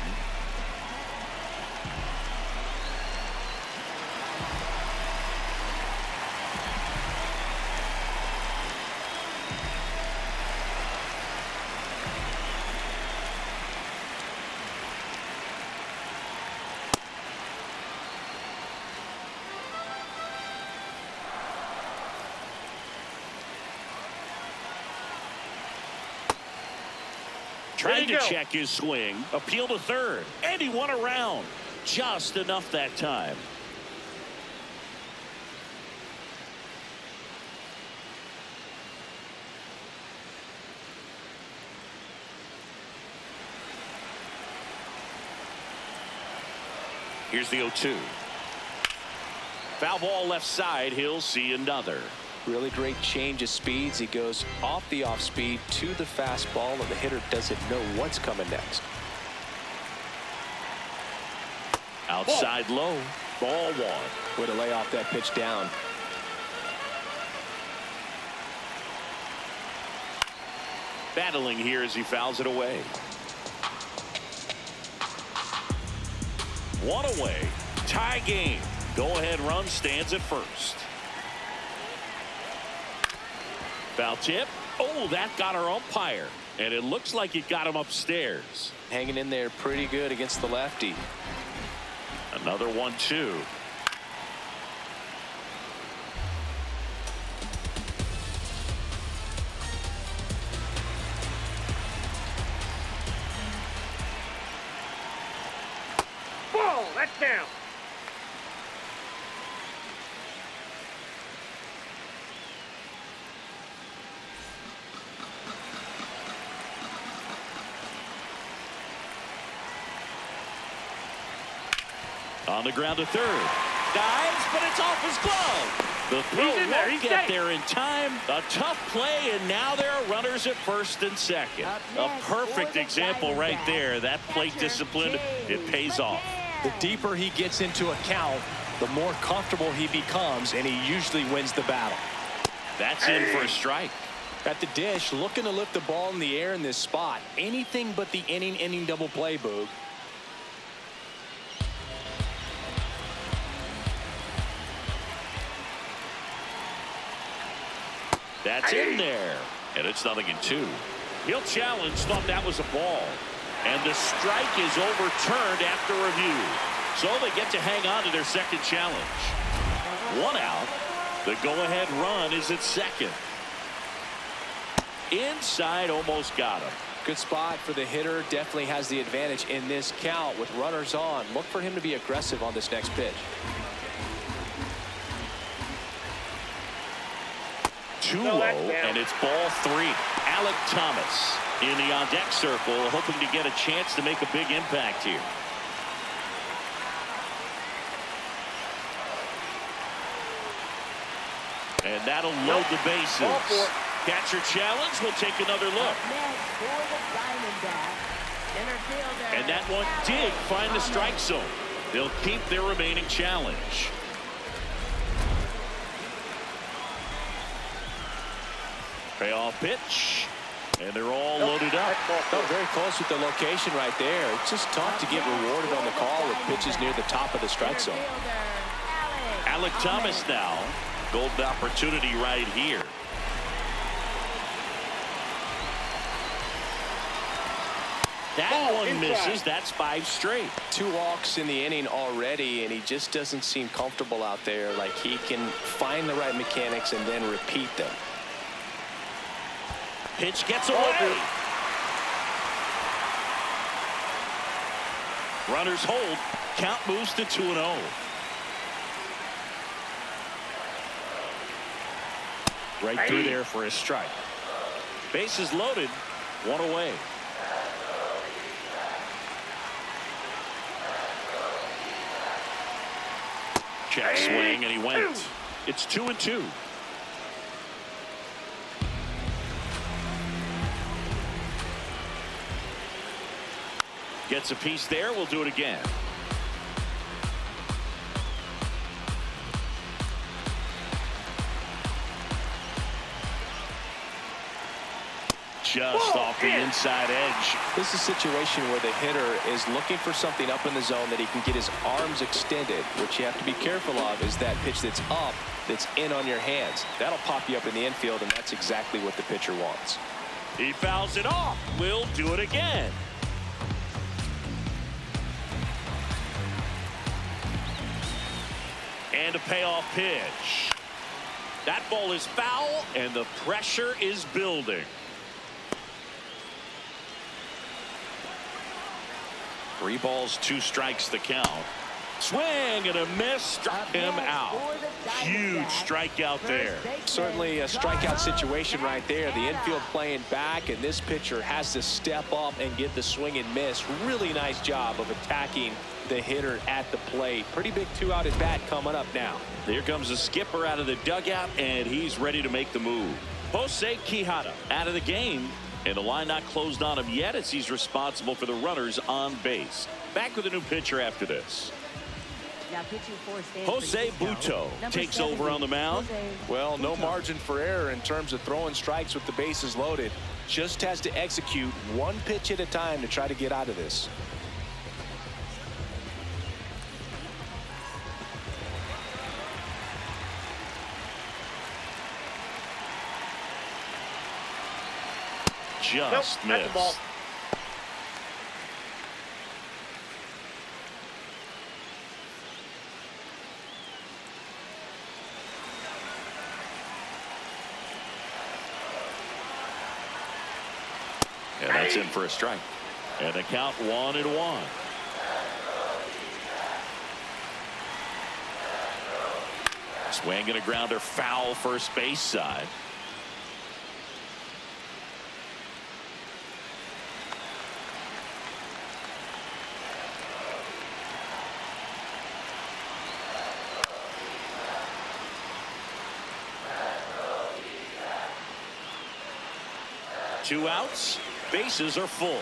Trying to check his swing. Appeal to third. And he won around. Just enough that time. Here's the 0-2. Foul ball left side. He'll see another. Really great change of speeds. He goes off the off speed to the fastball, and the hitter doesn't know what's coming next. Outside low. Ball 1. Way to lay off that pitch down. Battling here as he fouls it away. 1 away. Tie game. Go-ahead run stands at first. Foul tip. Oh, that got our umpire. And it looks like it got him upstairs. Hanging in there pretty good against the lefty. Another 1-2. Ball, that's down. On the ground to third. Dives, but it's off his glove. The throw won't get there in time. A tough play, and now there are runners at first and second. A perfect example right there. That plate discipline, it pays off. The deeper he gets into a count, the more comfortable he becomes, and he usually wins the battle. That's in for a strike. At the dish, looking to lift the ball in the air in this spot. Anything but the inning double play, Boog. That's in there. And it's 0-2. He'll challenge, thought that was a ball. And the strike is overturned after review. So they get to hang on to their second challenge. 1 out. The go-ahead run is at second. Inside, almost got him. Good spot for the hitter. Definitely has the advantage in this count with runners on. Look for him to be aggressive on this next pitch. 2-0, and it's ball 3. Alek Thomas in the on-deck circle, hoping to get a chance to make a big impact here. And that'll load the bases. Catcher challenge. We'll take another look. Next for the Diamondbacks, center fielder. And that one did find the strike zone. They'll keep their remaining challenge. Payoff pitch. And they're all loaded up. Oh, very close with the location right there. It's just tough to get rewarded on the call with pitches near the top of the strike zone. Alek Thomas now. Golden opportunity right here. That one misses. That's 5 straight. 2 walks in the inning already, and he just doesn't seem comfortable out there. Like he can find the right mechanics and then repeat them. Pitch gets away. Runners hold. Count moves to 2-0. Right through there for a strike. Bases loaded. 1 away. Check swing, and he went. It's 2-2. Gets a piece there. We'll do it again. Just off the inside edge. This is a situation where the hitter is looking for something up in the zone that he can get his arms extended. What you have to be careful of is that pitch that's up, that's in on your hands. That'll pop you up in the infield, and that's exactly what the pitcher wants. He fouls it off. We'll do it again. And a payoff pitch. That ball is foul, and the pressure is building. 3 balls, 2 strikes the count. Swing and a miss, struck him out. Huge strikeout there. Certainly a strikeout situation right there. The infield playing back, and this pitcher has to step up and get the swing and miss. Really nice job of attacking the hitter at the plate. Pretty big 2-out at bat coming up now. Here comes the skipper out of the dugout, and he's ready to make the move. Jose Quijada out of the game, and the line not closed on him yet as he's responsible for the runners on base. Back with a new pitcher after this. Now pitching for Jose Butto takes over on the mound. Well, no margin for error in terms of throwing strikes with the bases loaded. Just has to execute 1 pitch at a time to try to get out of this. Just missed. And that's in for a strike. And the count 1-1. Swing and a grounder foul first base side. Two outs. Bases are full.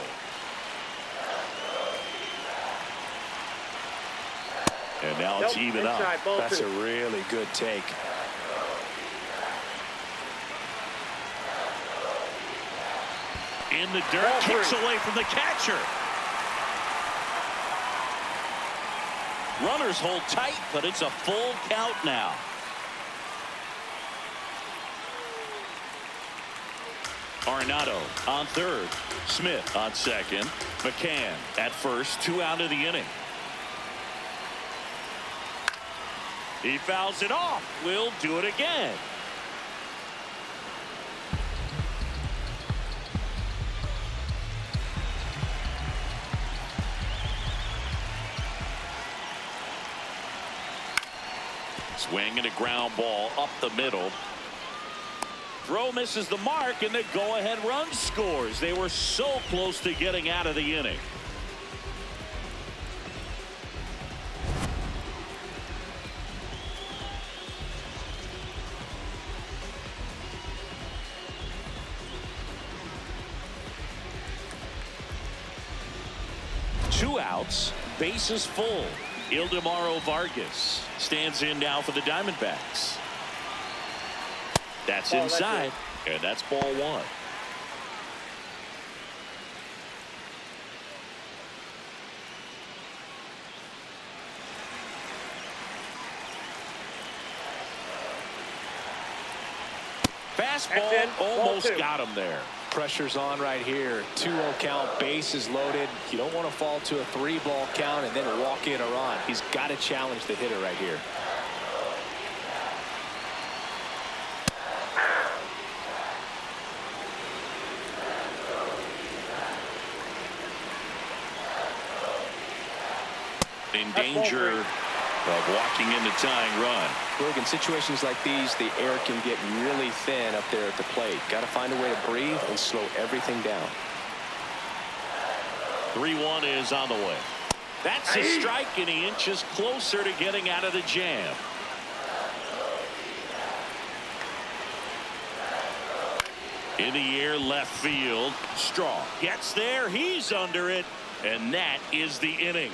And now it's even up. Inside, ball That's two. a really good take. In the dirt, Ball kicks three. away from the catcher. Runners hold tight, but it's a full count now. Arenado on third. Smith on second. McCann at first. 2 out of the inning. He fouls it off. We'll do it again. Swing and a ground ball up the middle. Throw misses the mark, and the go-ahead run scores. They were so close to getting out of the inning. Two outs, bases full. Ildemaro Vargas stands in now for the Diamondbacks. That's inside, and that's ball one. Fastball almost got him there. Pressure's on right here. 2-0 count, bases loaded. You don't want to fall to a 3-ball count and then walk in a run. He's got to challenge the hitter right here. In danger of walking into tying run. Look, in situations like these, the air can get really thin up there at the plate. Got to find a way to breathe and slow everything down. 3-1 is on the way. That's a strike, and he inches closer to getting out of the jam. In the air, left field. Straw gets there. He's under it, and that is the inning.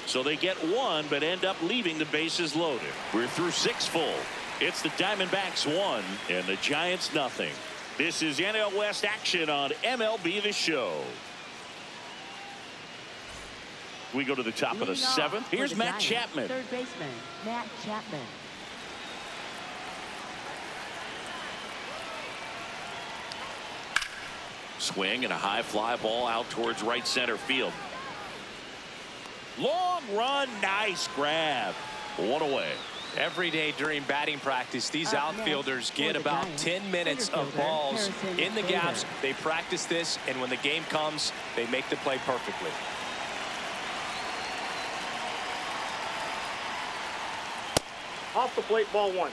So they get one, but end up leaving the bases loaded. We're through 6 full. It's the Diamondbacks 1 and the Giants nothing. This is NL West action on MLB The Show. We go to the top of the 7th. Here's Matt Chapman. Third baseman, Matt Chapman. Swing and a high fly ball out towards right center field. Long run, nice grab. 1 away. Every day during batting practice, these outfielders get about 10 minutes of balls in the gaps. They practice this, and when the game comes, they make the play perfectly. Off the plate, ball one.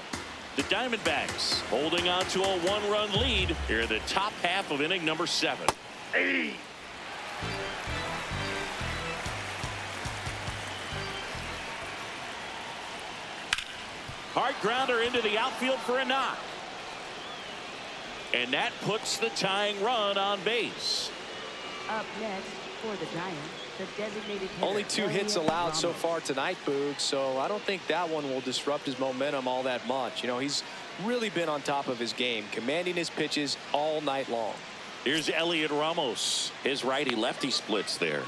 The Diamondbacks holding on to a 1-run lead here in the top half of inning number 7. Hey. Hard grounder into the outfield for a knock. And that puts the tying run on base. Up next for the Giants, the designated hitter. Only 2 hits allowed so Ramos. far tonight, Boog, so I don't think that one will disrupt his momentum all that much. You know, he's really been on top of his game, commanding his pitches all night long. Here's Elliot Ramos. His righty-lefty splits there.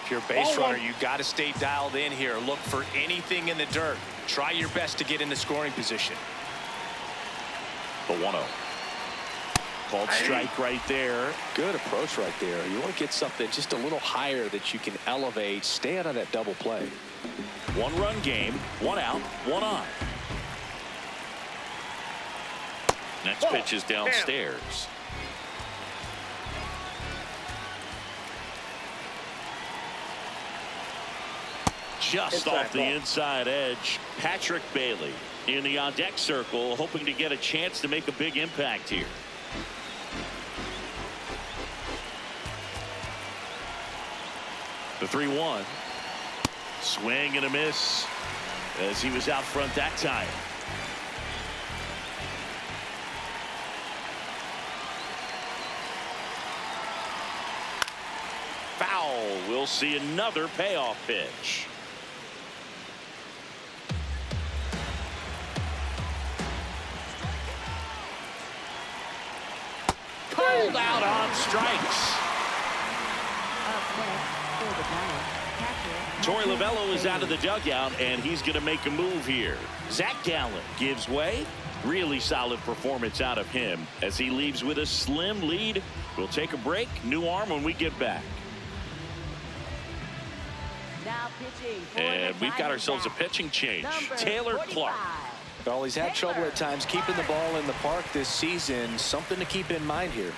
If you're a base runner, you got to stay dialed in here. Look for anything in the dirt. Try your best to get in the scoring position. The 1-0. Called strike right there. Good approach right there. You want to get something just a little higher that you can elevate. Stay out of that double play. 1-run game. 1 out, 1 on. Next pitch is downstairs. Just Inside off the ball. inside edge. Patrick Bailey in the on-deck circle, hoping to get a chance to make a big impact here. The 3-1. Swing and a miss as he was out front that time. Foul. We'll see another payoff pitch. Called out on strikes. Up next for the Giants, catcher Torey Lovello is out of the dugout, and he's going to make a move here. Zach Gallen gives way. Really solid performance out of him as he leaves with a slim lead. We'll take a break. New arm when we get back. now pitching for And the we've got ourselves a Diamondbacks, pitching change. number Taylor 45. Clark. Well, he's had trouble at times keeping the ball in the park this season. Something to keep in mind here.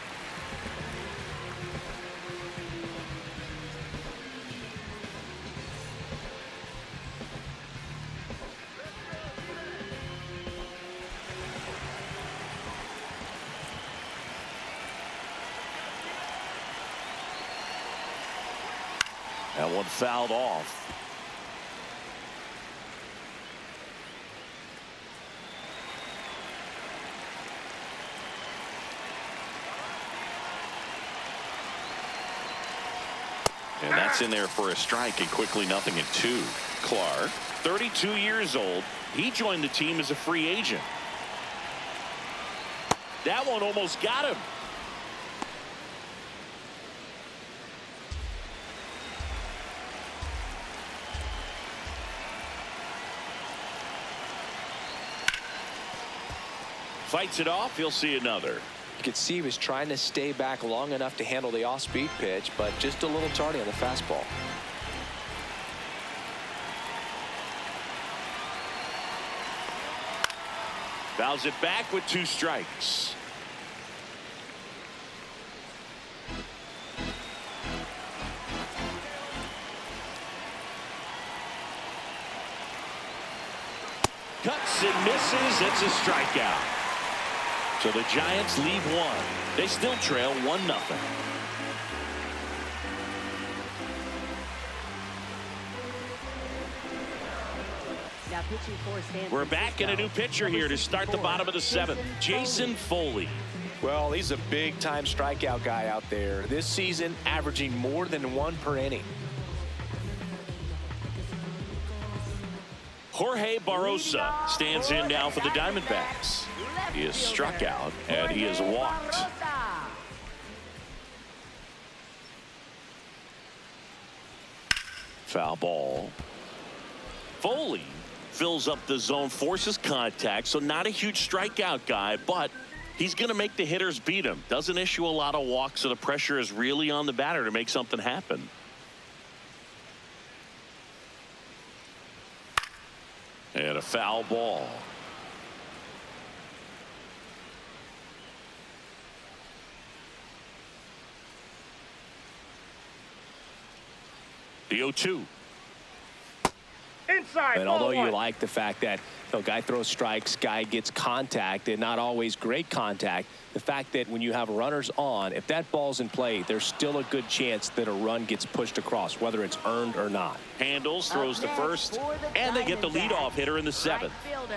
That one fouled off. And that's in there for a strike, and quickly 0-2. Clark, 32 years old. He joined the team as a free agent. That one almost got him. Fights it off. He'll see another. You could see he was trying to stay back long enough to handle the off-speed pitch, but just a little tardy on the fastball. Fouls it back with 2 strikes. Cuts and misses. It's a strikeout. So the Giants lead 1. They still trail 1-0. Now pitching for San We're back in a new pitcher here to start the bottom of the 7th. Jason Foley. Well, he's a big-time strikeout guy out there. This season, averaging more than 1 per inning. Jorge Barrosa stands in now for the Diamondbacks. He is struck out and he is walked. Foul ball. Foley fills up the zone, forces contact, so not a huge strikeout guy, but he's going to make the hitters beat him. Doesn't issue a lot of walks, so the pressure is really on the batter to make something happen. And a foul ball. The 0-2. Inside. And ball although you 1. like the fact that guy throws strikes, guy gets contact, and not always great contact, the fact that when you have runners on, if that ball's in play, there's still a good chance that a run gets pushed across, whether it's earned or not. Handles, throws to first, and they get the leadoff hitter in the 7th. Right fielder,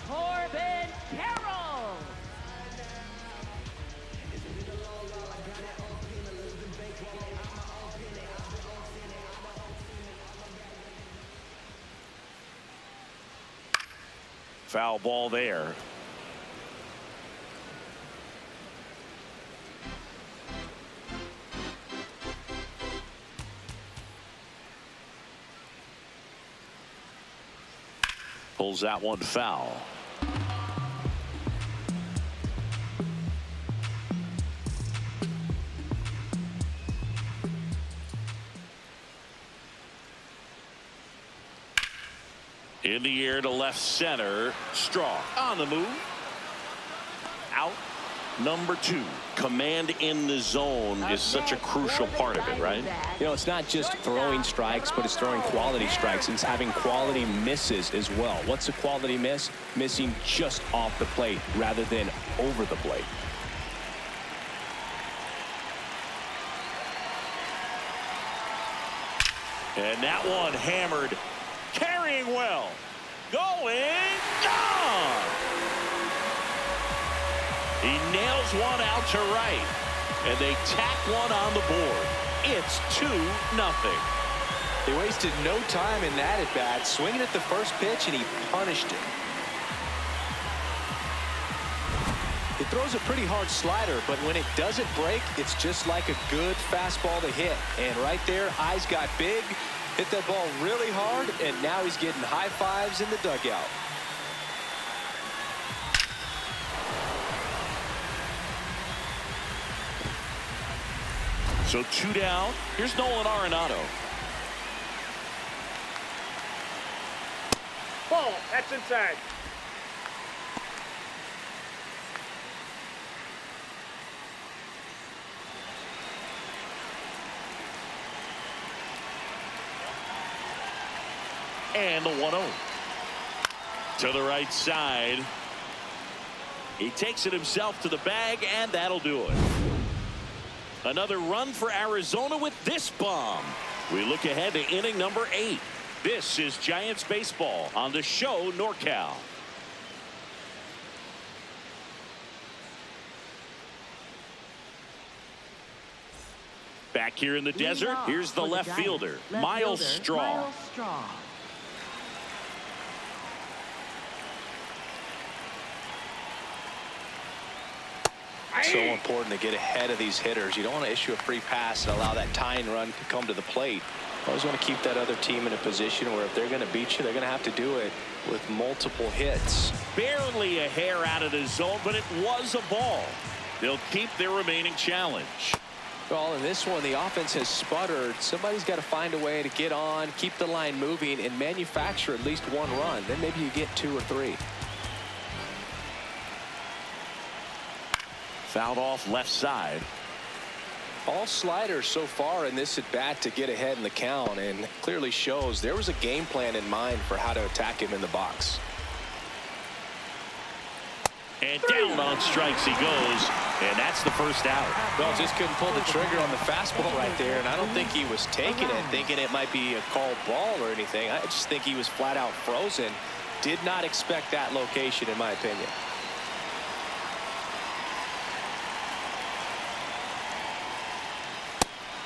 Corbin Carroll. Foul ball there. Pulls that one foul. In the air to left center. Straw on the move. Out. Number 2. Command in the zone is such a crucial part of it, right? You know, it's not just throwing strikes, but it's throwing quality strikes. It's having quality misses as well. What's a quality miss? Missing just off the plate rather than over the plate. And that one hammered. Carrying well. Going. Gone. He nails one out to right. And they tack one on the board. It's 2-0. He wasted no time in that at bat, swinging at the first pitch, and he punished it. He throws a pretty hard slider, but when it doesn't break, it's just like a good fastball to hit. And right there, eyes got big, hit that ball really hard, and now he's getting high fives in the dugout. So 2 down. Here's Nolan Arenado. Ball. That's inside. And the 1-0. To the right side. He takes it himself to the bag, and that'll do it. Another run for Arizona with this bomb. We look ahead to inning number 8. This is Giants baseball on the show NorCal. Back here in the desert, here's the left fielder, Miles Straw. So important to get ahead of these hitters. You don't want to issue a free pass and allow that tying run to come to the plate. Always want to keep that other team in a position where if they're going to beat you, they're going to have to do it with multiple hits. Barely a hair out of the zone, but it was a ball. They'll keep their remaining challenge. Well, in this one, the offense has sputtered. Somebody's got to find a way to get on, keep the line moving, and manufacture at least one run. Then maybe you get 2 or 3. Fouled off left side. All sliders so far in this at bat to get ahead in the count, and clearly shows there was a game plan in mind for how to attack him in the box. And down on strikes he goes, and that's the first out. Well, just couldn't pull the trigger on the fastball right there, and I don't think he was taking it, thinking it might be a called ball or anything. I just think he was flat out frozen. Did not expect that location, in my opinion.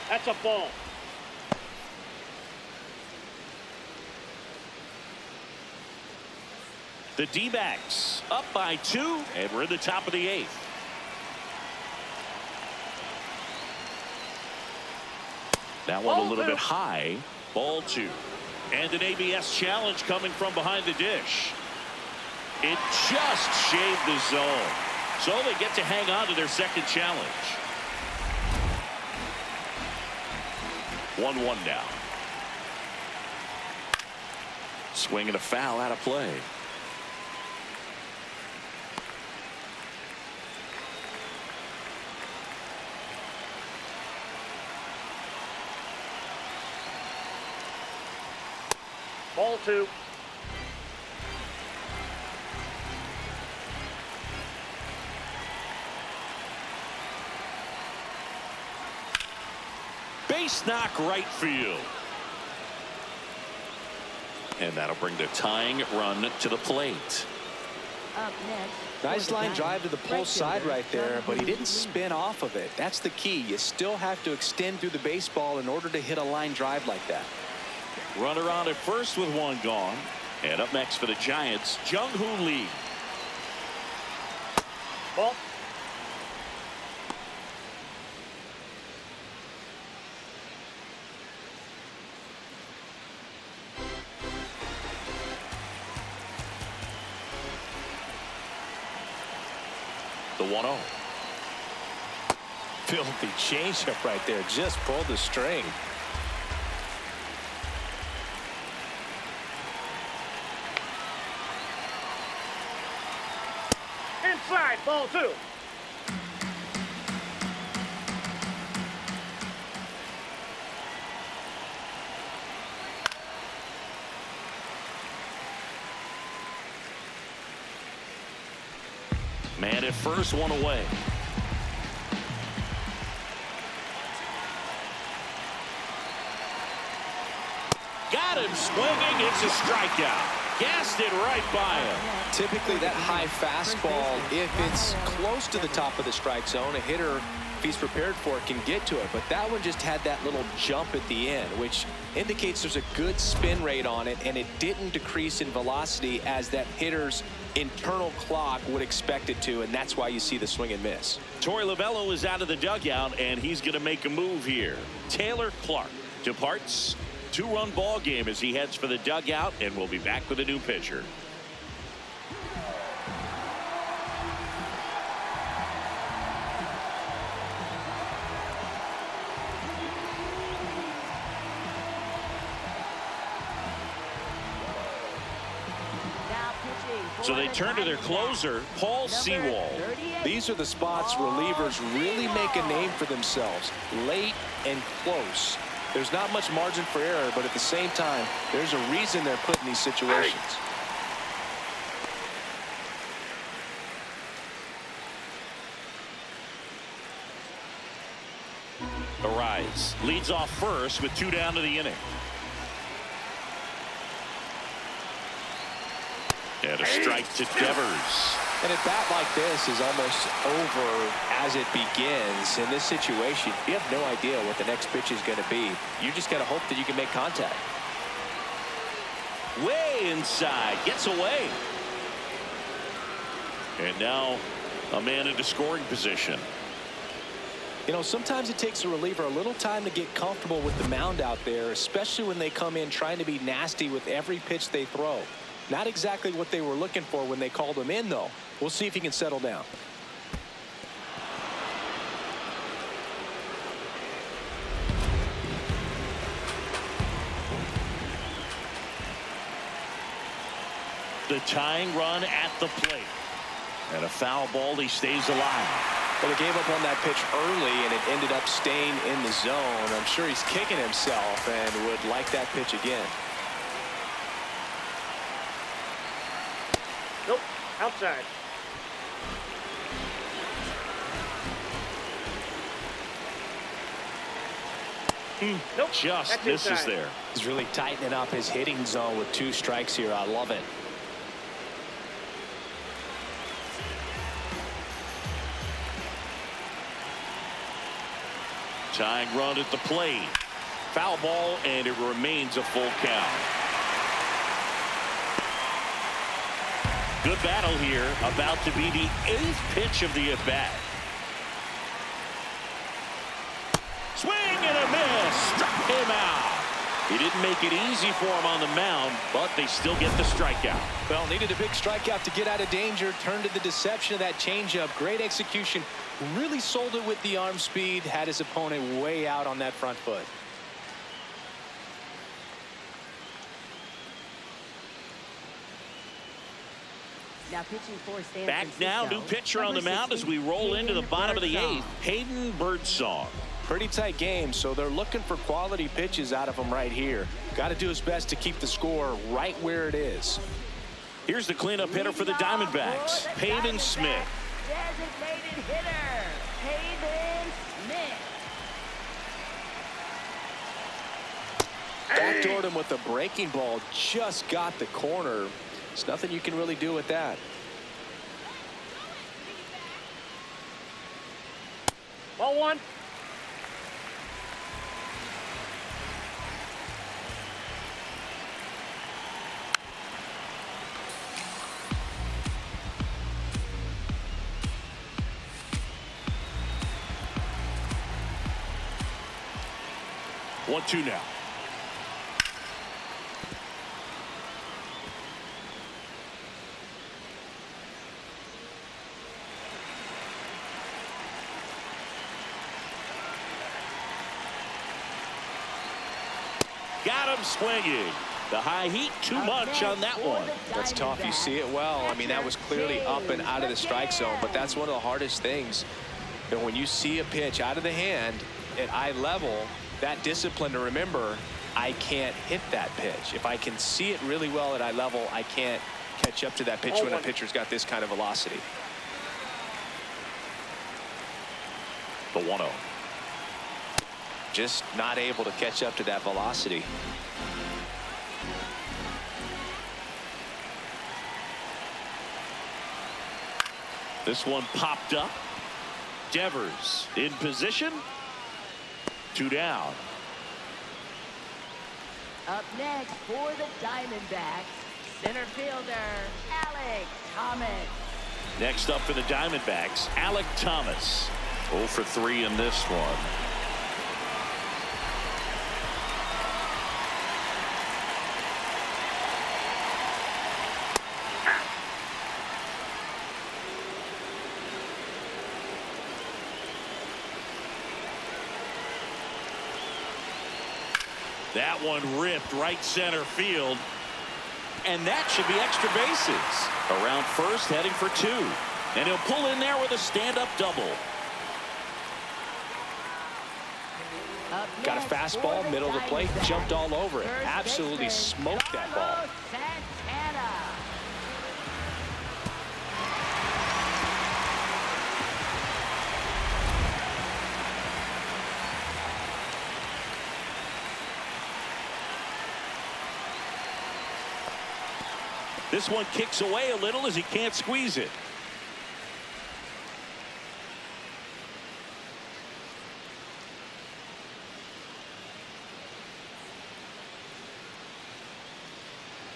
That's a ball. The D-backs up by 2, and we're in the top of the 8th. That one a little bit high. Ball 2. And an ABS challenge coming from behind the dish. It just shaved the zone. So they get to hang on to their second challenge. 1-1 now. Swing and a foul out of play. Ball 2. Base knock right field. And that'll bring the tying run to the plate. Up next. Nice line drive to the pull side right there, but he didn't spin off of it. That's the key. You still have to extend through the baseball in order to hit a line drive like that. Runner on at first with 1 gone. And up next for the Giants, Jung-Hoo Lee. Ball. The 1-0. Filthy changeup right there. Just pulled the string. Inside. Ball 2. Man at first, 1 away. swinging. It's a strikeout. Gassed it right by him. Typically that high fastball, if it's close to the top of the strike zone, a hitter, if he's prepared for it, can get to it. But that one just had that little jump at the end, which indicates there's a good spin rate on it, and it didn't decrease in velocity as that hitter's internal clock would expect it to, and that's why you see the swing and miss. Torey Lovullo is out of the dugout, and he's going to make a move here. Taylor Clark departs. Two-run ball game as he heads for the dugout, and we'll be back with a new pitcher. So they turn to their closer, Paul Sewald. These are the spots relievers really make a name for themselves, late and close. There's not much margin for error, but at the same time, there's a reason they're put in these situations. Arise leads off first with 2 down to the inning. And a strike to Devers. And a bat like this is almost over as it begins. In this situation, you have no idea what the next pitch is going to be. You just got to hope that you can make contact. Way inside, gets away. And now a man into scoring position. You know, sometimes it takes a reliever a little time to get comfortable with the mound out there, especially when they come in trying to be nasty with every pitch they throw. Not exactly what they were looking for when they called him in, though. We'll see if he can settle down. The tying run at the plate. And a foul ball, he stays alive. Well, they gave up on that pitch early, and it ended up staying in the zone. I'm sure he's kicking himself and would like that pitch again. Nope. Outside. Nope. Just That's misses inside. there. He's really tightening up his hitting zone with 2 strikes here. I love it. Tying run at the plate. Foul ball, and it remains a full count. Good battle here. About to be the 8th pitch of the at-bat. Swing and a miss. Struck him out. He didn't make it easy for him on the mound, but they still get the strikeout. Well, needed a big strikeout to get out of danger. Turned to the deception of that changeup. Great execution. Really sold it with the arm speed. Had his opponent way out on that front foot. Now pitching for San Back now, new pitcher on the mound as we roll into the bottom of the 8th. Hayden Birdsong. Pretty tight game, so they're looking for quality pitches out of him right here. Got to do his best to keep the score right where it is. Here's the cleanup hitter for the Diamondbacks, Pavin Smith. Designated hitter, Pavin Smith. Backdoored him with a breaking ball. Just got the corner. There's nothing you can really do with that. Ball 1. One, 2 now. Got him swinging. The high heat, too much on that one. That's tough. You see it well. I mean, that was clearly up and out of the strike zone, but that's one of the hardest things. And when you see a pitch out of the hand at eye level, that discipline to remember, I can't hit that pitch. If I can see it really well at eye level, I can't catch up to that pitch when a pitcher's got this kind of velocity. The 1-0. Just not able to catch up to that velocity. This one popped up. Devers in position. 2 down. Up next for the Diamondbacks, center fielder Alec Thomas. Next up for the Diamondbacks, Alec Thomas. 0 for 3 in this one. That one ripped right center field. And that should be extra bases. Around first, heading for 2. And he'll pull in there with a stand-up double. Up Got a next fastball, for middle of the plate, Diamondbacks, jumped all over it. first Absolutely baseman, smoked that ball. Carlos Santana. This one kicks away a little as he can't squeeze it.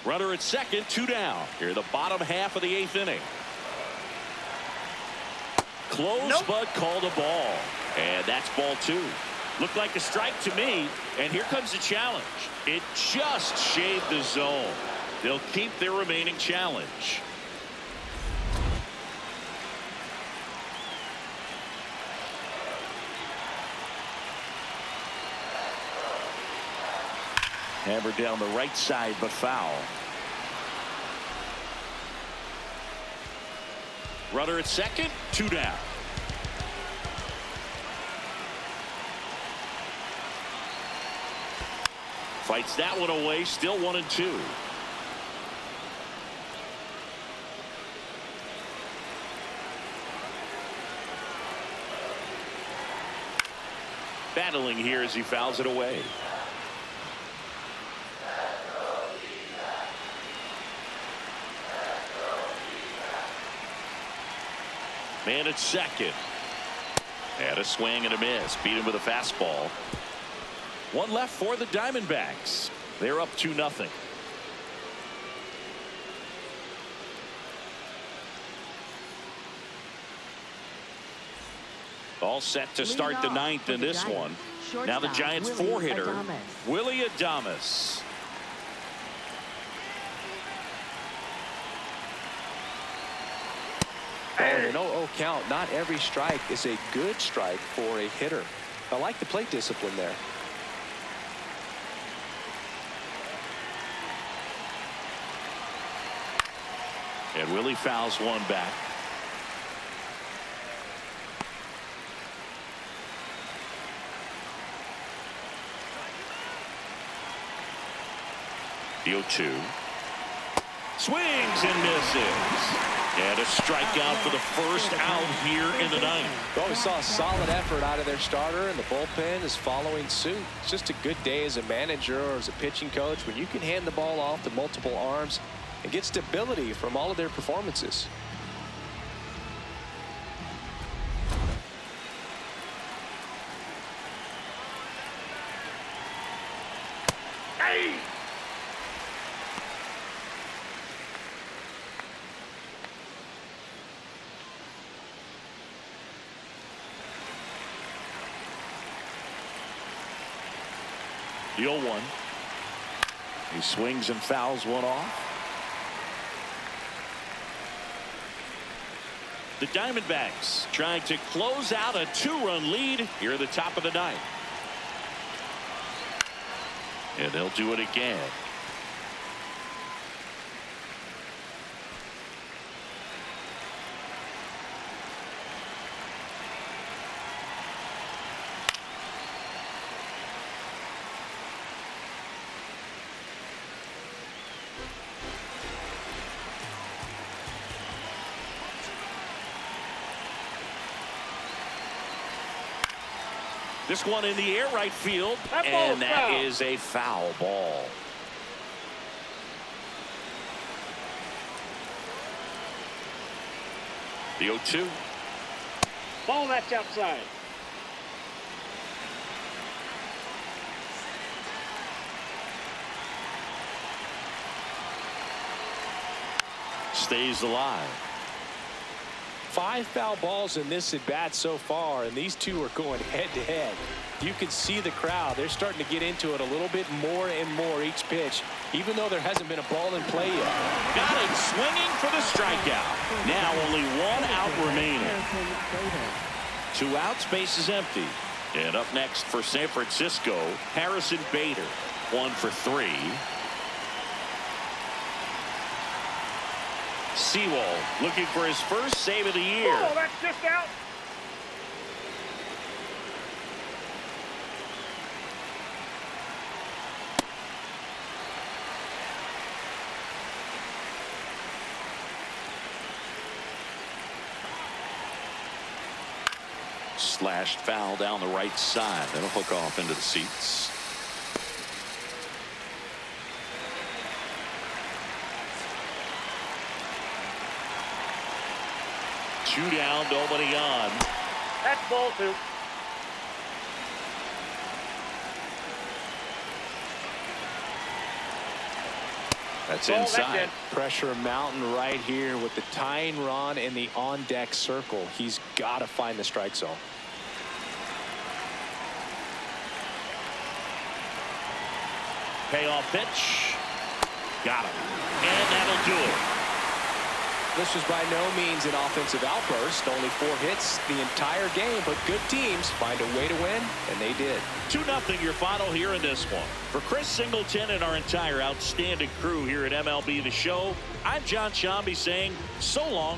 Runner at second, 2 down. Here the bottom half of the 8th inning. Close, but called a ball. And that's ball 2. Looked like a strike to me. And here comes the challenge. It just shaved the zone. They'll keep their remaining challenge. Hammered down the right side, but foul. Runner at second, 2 down. Fights that one away, still 1-2. Battling here as he fouls it away. Man at second. And a swing and a miss. Beat him with a fastball. One left for the Diamondbacks. They're up 2-0. All set to start the 9th in this one. Now the Giants' 4-hitter, Willie Adames. Oh, and an 0-0 count. Not every strike is a good strike for a hitter. I like the plate discipline there. And Willie fouls one back. The 0-2. Swings and misses. And a strikeout for the first out here in the 9th. Well, we saw a solid effort out of their starter, and the bullpen is following suit. It's just a good day as a manager or as a pitching coach when you can hand the ball off to multiple arms and get stability from all of their performances. Hey! The 0-1. He swings and fouls one off. The Diamondbacks trying to close out a 2-run lead here at the top of the 9th. And they'll do it again. This one in the air right field, and that is a foul ball. The 0-2. Ball that's outside. Stays alive. 5 foul balls in this at bat so far, and these two are going head to head. You can see the crowd. They're starting to get into it a little bit more and more each pitch, even though there hasn't been a ball in play yet. Got it swinging for the strikeout. Now only 1 out remaining. 2 outs, base is empty. And up next for San Francisco, Harrison Bader. 1 for 3. Sewell looking for his first save of the year. Oh, that's just out. Slashed foul down the right side. That'll hook off into the seats. Two down, nobody on. That's ball 2. That's Ball, that's inside. it. Pressure mountain right here with the tying run in the on-deck circle. He's got to find the strike zone. Payoff pitch. Got him. And that'll do it. This was by no means an offensive outburst. Only 4 hits the entire game, but good teams find a way to win, and they did. 2-0 your final here in this one. For Chris Singleton and our entire outstanding crew here at MLB The Show, I'm John Shambi saying so long